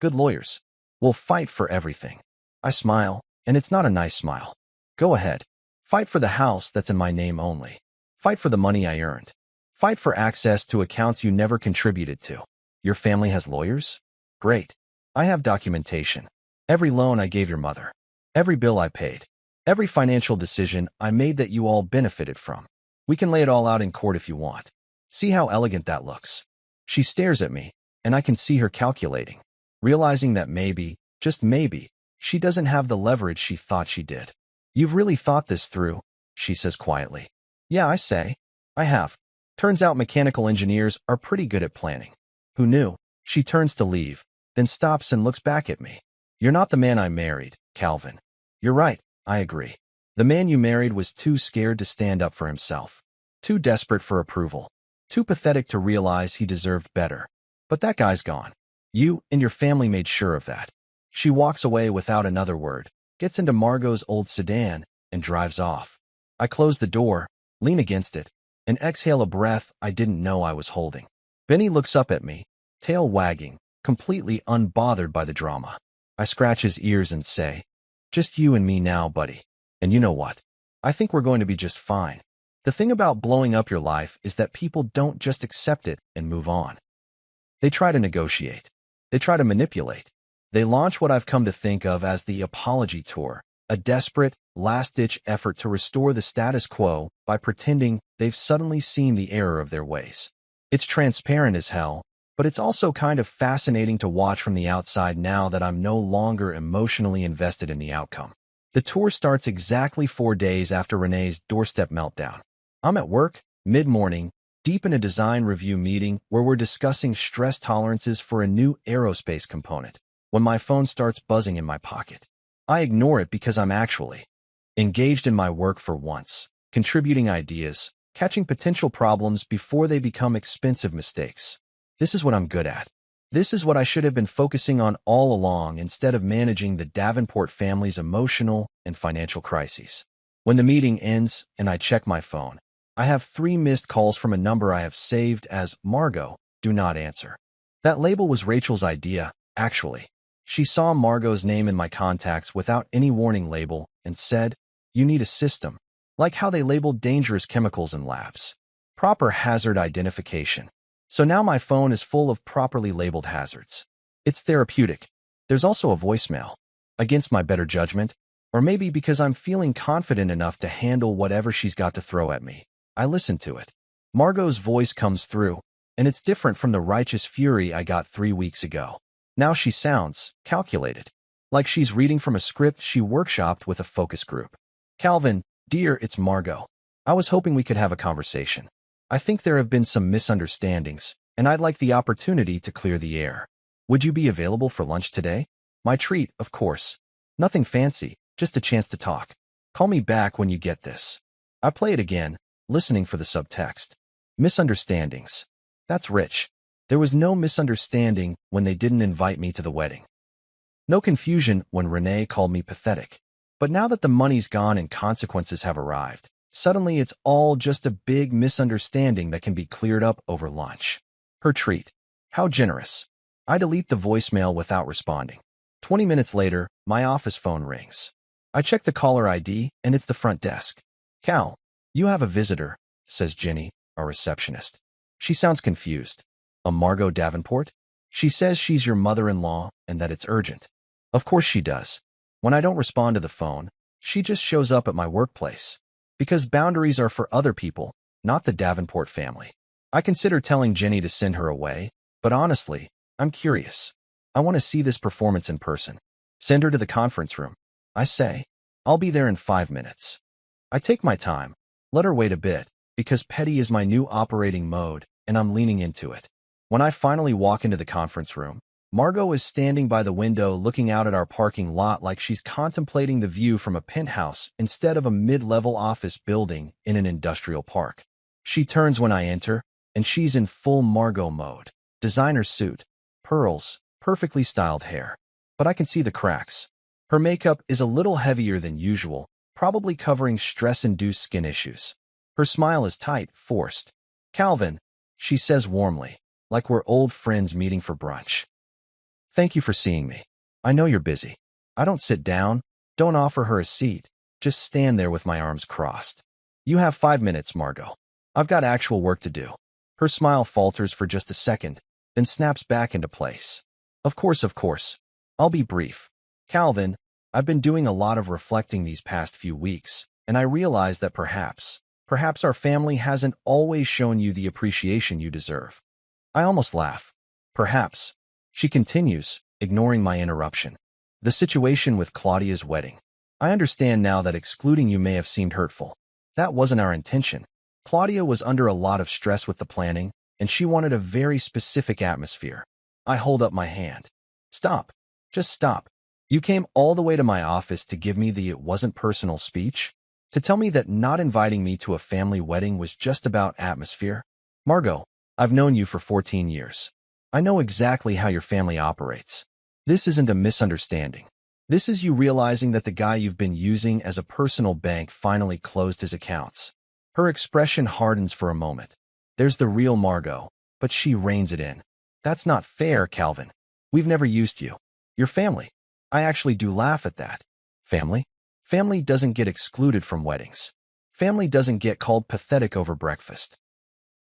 Good lawyers. We'll fight for everything. I smile, and it's not a nice smile. Go ahead. Fight for the house that's in my name only. Fight for the money I earned. Fight for access to accounts you never contributed to. Your family has lawyers? Great. I have documentation. Every loan I gave your mother. Every bill I paid. Every financial decision I made that you all benefited from. We can lay it all out in court if you want. See how elegant that looks. She stares at me, and I can see her calculating, realizing that maybe, just maybe, she doesn't have the leverage she thought she did. You've really thought this through, she says quietly. Yeah, I say. I have. Turns out mechanical engineers are pretty good at planning. Who knew? She turns to leave, then stops and looks back at me. You're not the man I married, Calvin. You're right, I agree. The man you married was too scared to stand up for himself. Too desperate for approval. Too pathetic to realize he deserved better. But that guy's gone. You and your family made sure of that. She walks away without another word, gets into Margot's old sedan, and drives off. I close the door, lean against it, and exhale a breath I didn't know I was holding. Benny looks up at me, tail wagging, completely unbothered by the drama. I scratch his ears and say, just you and me now, buddy. And you know what? I think we're going to be just fine. The thing about blowing up your life is that people don't just accept it and move on. They try to negotiate. They try to manipulate. They launch what I've come to think of as the apology tour, a desperate, last-ditch effort to restore the status quo by pretending they've suddenly seen the error of their ways. It's transparent as hell, but it's also kind of fascinating to watch from the outside now that I'm no longer emotionally invested in the outcome. The tour starts exactly 4 days after Renee's doorstep meltdown. I'm at work, mid-morning, deep in a design review meeting where we're discussing stress tolerances for a new aerospace component, when my phone starts buzzing in my pocket. I ignore it because I'm actually engaged in my work for once, contributing ideas, catching potential problems before they become expensive mistakes. This is what I'm good at. This is what I should have been focusing on all along instead of managing the Davenport family's emotional and financial crises. When the meeting ends and I check my phone, I have 3 missed calls from a number I have saved as Margot, do not answer. That label was Rachel's idea, actually. She saw Margot's name in my contacts without any warning label and said, you need a system, like how they labeled dangerous chemicals in labs. Proper hazard identification. So now my phone is full of properly labeled hazards. It's therapeutic. There's also a voicemail. Against my better judgment, or maybe because I'm feeling confident enough to handle whatever she's got to throw at me. I listen to it. Margot's voice comes through, and it's different from the righteous fury I got 3 weeks ago. Now she sounds calculated, like she's reading from a script she workshopped with a focus group. Calvin, dear, it's Margot. I was hoping we could have a conversation. I think there have been some misunderstandings, and I'd like the opportunity to clear the air. Would you be available for lunch today? My treat, of course. Nothing fancy, just a chance to talk. Call me back when you get this. I play it again, listening for the subtext. Misunderstandings. That's rich. There was no misunderstanding when they didn't invite me to the wedding. No confusion when Renee called me pathetic. But now that the money's gone and consequences have arrived, suddenly it's all just a big misunderstanding that can be cleared up over lunch. Her treat. How generous. I delete the voicemail without responding. 20 minutes later, my office phone rings. I check the caller ID, and it's the front desk. Cal, you have a visitor, says Jenny, our receptionist. She sounds confused. A Margot Davenport? She says she's your mother-in-law and that it's urgent. Of course she does. When I don't respond to the phone, she just shows up at my workplace. Because boundaries are for other people, not the Davenport family. I consider telling Jenny to send her away, but honestly, I'm curious. I want to see this performance in person. Send her to the conference room. I say, I'll be there in 5 minutes. I take my time, let her wait a bit, because petty is my new operating mode, and I'm leaning into it. When I finally walk into the conference room, Margot is standing by the window looking out at our parking lot like she's contemplating the view from a penthouse instead of a mid-level office building in an industrial park. She turns when I enter, and she's in full Margot mode. Designer suit, pearls, perfectly styled hair. But I can see the cracks. Her makeup is a little heavier than usual, probably covering stress-induced skin issues. Her smile is tight, forced. "Calvin," she says warmly, like we're old friends meeting for brunch. "Thank you for seeing me. I know you're busy." I don't sit down, don't offer her a seat, just stand there with my arms crossed. "You have 5 minutes, Margot. I've got actual work to do." Her smile falters for just a second, then snaps back into place. Of course. I'll be brief. "Calvin, I've been doing a lot of reflecting these past few weeks, and I realize that perhaps our family hasn't always shown you the appreciation you deserve." I almost laugh. "Perhaps," she continues, ignoring my interruption. "The situation with Claudia's wedding. I understand now that excluding you may have seemed hurtful. That wasn't our intention. Claudia was under a lot of stress with the planning, and she wanted a very specific atmosphere." I hold up my hand. "Stop. Just stop. You came all the way to my office to give me the "it wasn't personal" speech? To tell me that not inviting me to a family wedding was just about atmosphere? Margot, I've known you for 14 years. I know exactly how your family operates. This isn't a misunderstanding. This is you realizing that the guy you've been using as a personal bank finally closed his accounts." Her expression hardens for a moment. There's the real Margot, but she reins it in. "That's not fair, Calvin. We've never used you. Your family. I actually do laugh at that. Family? Family doesn't get excluded from weddings. Family doesn't get called pathetic over breakfast.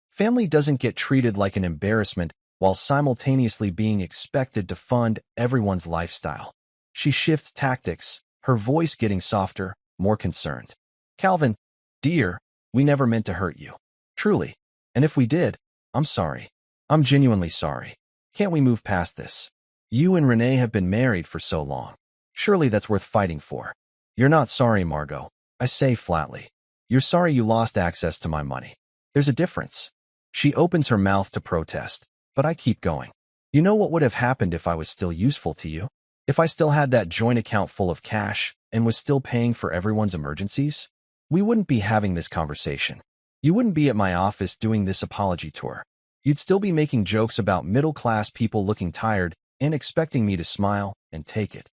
Family doesn't get treated like an embarrassment while simultaneously being expected to fund everyone's lifestyle." She shifts tactics, her voice getting softer, more concerned. "Calvin, dear, we never meant to hurt you. Truly. And if we did, I'm sorry. I'm genuinely sorry. Can't we move past this? You and Renee have been married for so long. Surely that's worth fighting for." "You're not sorry, Margot," I say flatly. "You're sorry you lost access to my money. There's a difference." She opens her mouth to protest, but I keep going. "You know what would have happened if I was still useful to you? If I still had that joint account full of cash and was still paying for everyone's emergencies? We wouldn't be having this conversation. You wouldn't be at my office doing this apology tour. You'd still be making jokes about middle-class people looking tired and expecting me to smile and take it."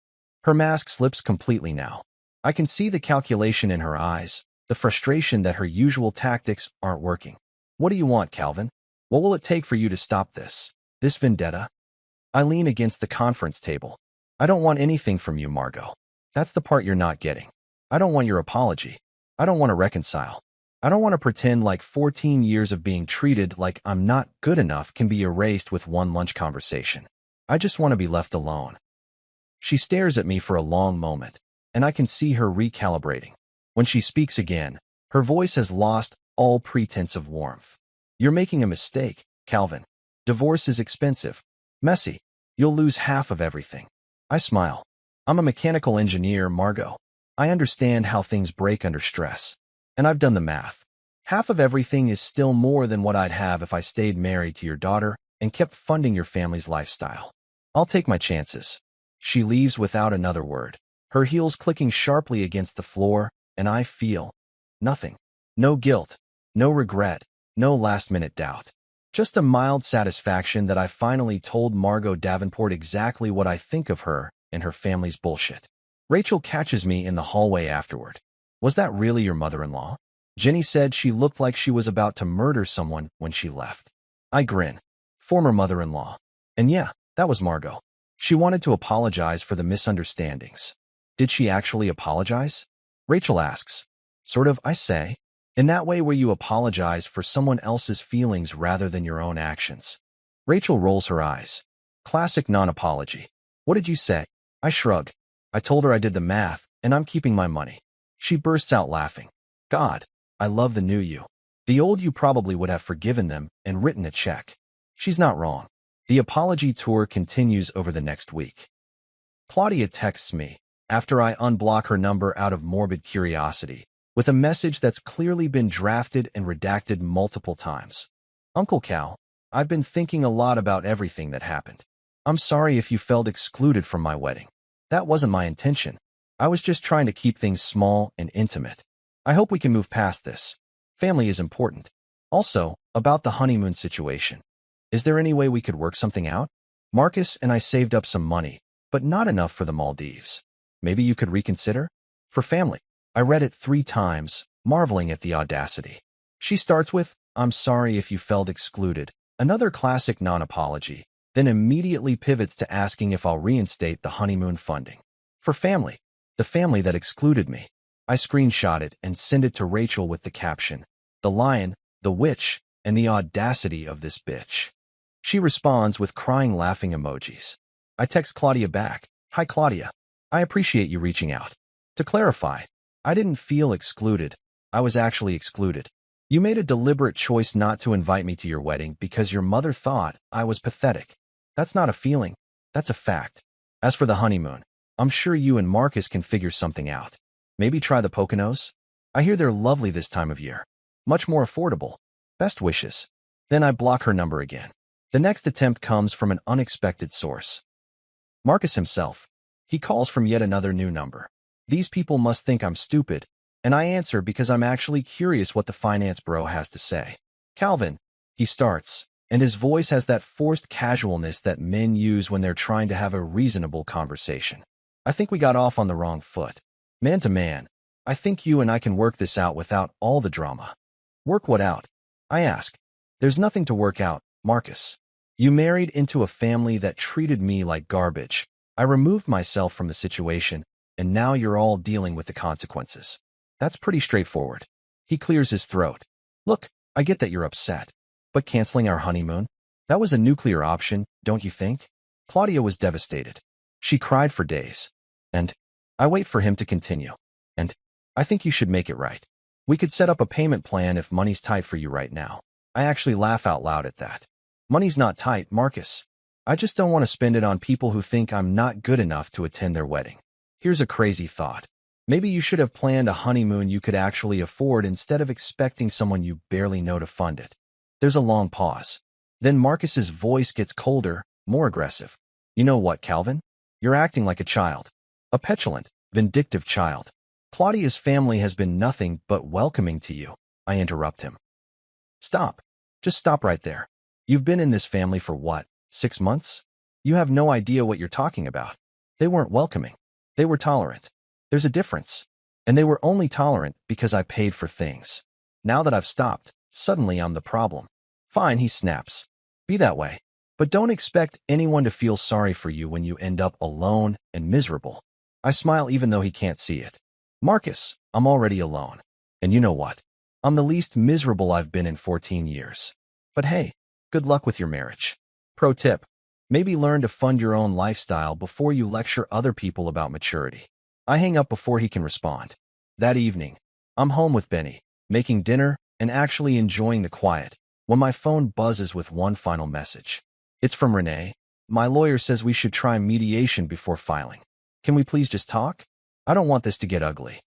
Her mask slips completely now. I can see the calculation in her eyes, the frustration that her usual tactics aren't working. "What do you want, Calvin? What will it take for you to stop this? This vendetta?" I lean against the conference table. "I don't want anything from you, Margot. That's the part you're not getting. I don't want your apology. I don't want to reconcile. I don't want to pretend like 14 years of being treated like I'm not good enough can be erased with one lunch conversation. I just want to be left alone." She stares at me for a long moment, and I can see her recalibrating. When she speaks again, her voice has lost all pretense of warmth. "You're making a mistake, Calvin. Divorce is expensive, messy. You'll lose half of everything." I smile. "I'm a mechanical engineer, Margot. I understand how things break under stress. And I've done the math. Half of everything is still more than what I'd have if I stayed married to your daughter and kept funding your family's lifestyle. I'll take my chances." She leaves without another word, her heels clicking sharply against the floor, and I feel nothing. No guilt, no regret, no last-minute doubt. Just a mild satisfaction that I finally told Margot Davenport exactly what I think of her and her family's bullshit. Rachel catches me in the hallway afterward. "Was that really your mother-in-law?" Jenny said she looked like she was about to murder someone when she left. I grin. Former mother-in-law. And yeah, that was Margot. She wanted to apologize for the misunderstandings. Did she actually apologize? Rachel asks. Sort of, I say. In that way where you apologize for someone else's feelings rather than your own actions. Rachel rolls her eyes. Classic non-apology. What did you say? I shrug. I told her I did the math, and I'm keeping my money. She bursts out laughing. God, I love the new you. The old you probably would have forgiven them and written a check. She's not wrong. The apology tour continues over the next week. Claudia texts me, after I unblock her number out of morbid curiosity, with a message that's clearly been drafted and redacted multiple times. Uncle Cal, I've been thinking a lot about everything that happened. I'm sorry if you felt excluded from my wedding. That wasn't my intention. I was just trying to keep things small and intimate. I hope we can move past this. Family is important. Also, about the honeymoon situation. Is there any way we could work something out? Marcus and I saved up some money, but not enough for the Maldives. Maybe you could reconsider? For family. I read it 3 times, marveling at the audacity. She starts with, I'm sorry if you felt excluded, another classic non-apology, then immediately pivots to asking if I'll reinstate the honeymoon funding. For family. The family that excluded me. I screenshot it and send it to Rachel with the caption, the lion, the witch, and the audacity of this bitch. She responds with crying laughing emojis. I text Claudia back, Hi Claudia. I appreciate you reaching out. To clarify, I didn't feel excluded. I was actually excluded. You made a deliberate choice not to invite me to your wedding because your mother thought I was pathetic. That's not a feeling. That's a fact. As for the honeymoon, I'm sure you and Marcus can figure something out. Maybe try the Poconos? I hear they're lovely this time of year. Much more affordable. Best wishes. Then I block her number again. The next attempt comes from an unexpected source. Marcus himself. He calls from yet another new number. These people must think I'm stupid, and I answer because I'm actually curious what the finance bro has to say. Calvin, he starts, and his voice has that forced casualness that men use when they're trying to have a reasonable conversation. I think we got off on the wrong foot. Man to man, I think you and I can work this out without all the drama. Work what out? I ask. There's nothing to work out, Marcus. You married into a family that treated me like garbage. I removed myself from the situation, and now you're all dealing with the consequences. That's pretty straightforward. He clears his throat. Look, I get that you're upset. But canceling our honeymoon? That was a nuclear option, don't you think? Claudia was devastated. She cried for days. And I wait for him to continue. And I think you should make it right. We could set up a payment plan if money's tight for you right now. I actually laugh out loud at that. Money's not tight, Marcus. I just don't want to spend it on people who think I'm not good enough to attend their wedding. Here's a crazy thought. Maybe you should have planned a honeymoon you could actually afford instead of expecting someone you barely know to fund it. There's a long pause. Then Marcus's voice gets colder, more aggressive. You know what, Calvin? You're acting like a child. A petulant, vindictive child. Claudia's family has been nothing but welcoming to you. I interrupt him. Stop. Just stop right there. You've been in this family for what, 6 months? You have no idea what you're talking about. They weren't welcoming. They were tolerant. There's a difference. And they were only tolerant because I paid for things. Now that I've stopped, suddenly I'm the problem. Fine, he snaps. Be that way. But don't expect anyone to feel sorry for you when you end up alone and miserable. I smile even though he can't see it. Marcus, I'm already alone. And you know what? I'm the least miserable I've been in 14 years. But hey, good luck with your marriage. Pro tip. Maybe learn to fund your own lifestyle before you lecture other people about maturity. I hang up before he can respond. That evening, I'm home with Benny, making dinner and actually enjoying the quiet, when my phone buzzes with one final message. It's from Renee. My lawyer says we should try mediation before filing. Can we please just talk? I don't want this to get ugly.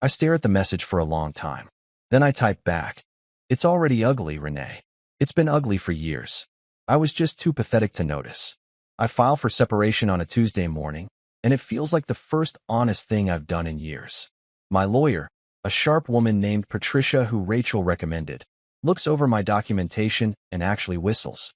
I stare at the message for a long time. Then I type back. It's already ugly, Renee. It's been ugly for years. I was just too pathetic to notice. I file for separation on a Tuesday morning, and it feels like the first honest thing I've done in years. My lawyer, a sharp woman named Patricia who Rachel recommended, looks over my documentation and actually whistles.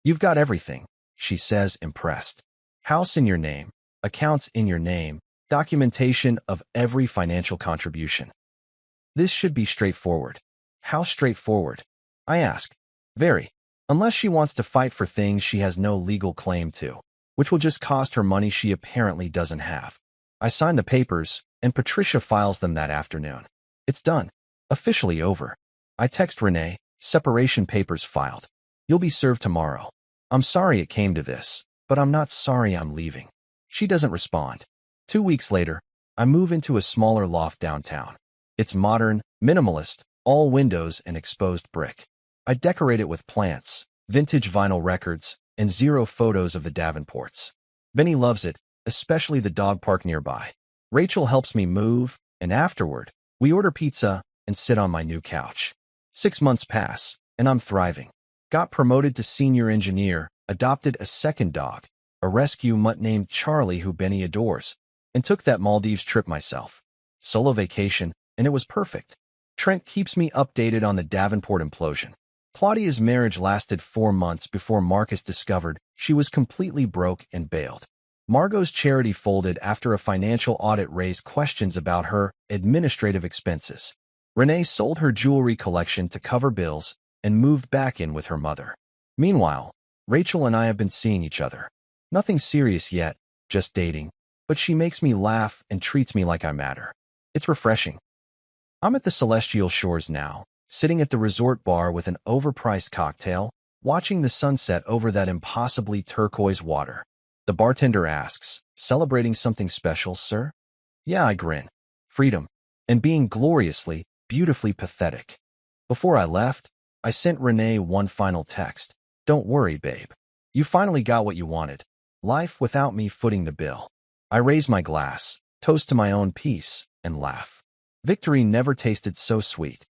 You've got everything, she says, impressed. House in your name, accounts in your name, documentation of every financial contribution. This should be straightforward. How straightforward? I ask. Very. Unless she wants to fight for things she has no legal claim to, which will just cost her money she apparently doesn't have. I sign the papers, and Patricia files them that afternoon. It's done. Officially over. I text Renee, separation papers filed. You'll be served tomorrow. I'm sorry it came to this, but I'm not sorry I'm leaving. She doesn't respond. 2 weeks later, I move into a smaller loft downtown. It's modern, minimalist, all windows and exposed brick. I decorate it with plants, vintage vinyl records, and 0 photos of the Davenports. Benny loves it, especially the dog park nearby. Rachel helps me move, and afterward, We order pizza and sit on my new couch. 6 months pass, and I'm thriving. Got promoted to senior engineer, adopted a second dog, a rescue mutt named Charlie who Benny adores, and took that Maldives trip myself. Solo vacation, and it was perfect. Trent keeps me updated on the Davenport implosion. Claudia's marriage lasted 4 months before Marcus discovered she was completely broke and bailed. Margot's charity folded after a financial audit raised questions about her administrative expenses. Renee sold her jewelry collection to cover bills and moved back in with her mother. Meanwhile, Rachel and I have been seeing each other. Nothing serious yet, just dating, but she makes me laugh and treats me like I matter. It's refreshing. I'm at the Celestial Shores now, sitting at the resort bar with an overpriced cocktail, watching the sunset over that impossibly turquoise water. The bartender asks, "Celebrating something special, sir?" Yeah, I grin. Freedom. And being gloriously, beautifully pathetic. Before I left, I sent Renee one final text. Don't worry, babe. You finally got what you wanted. Life without me footing the bill. I raise my glass, toast to my own peace, and laugh. Victory never tasted so sweet.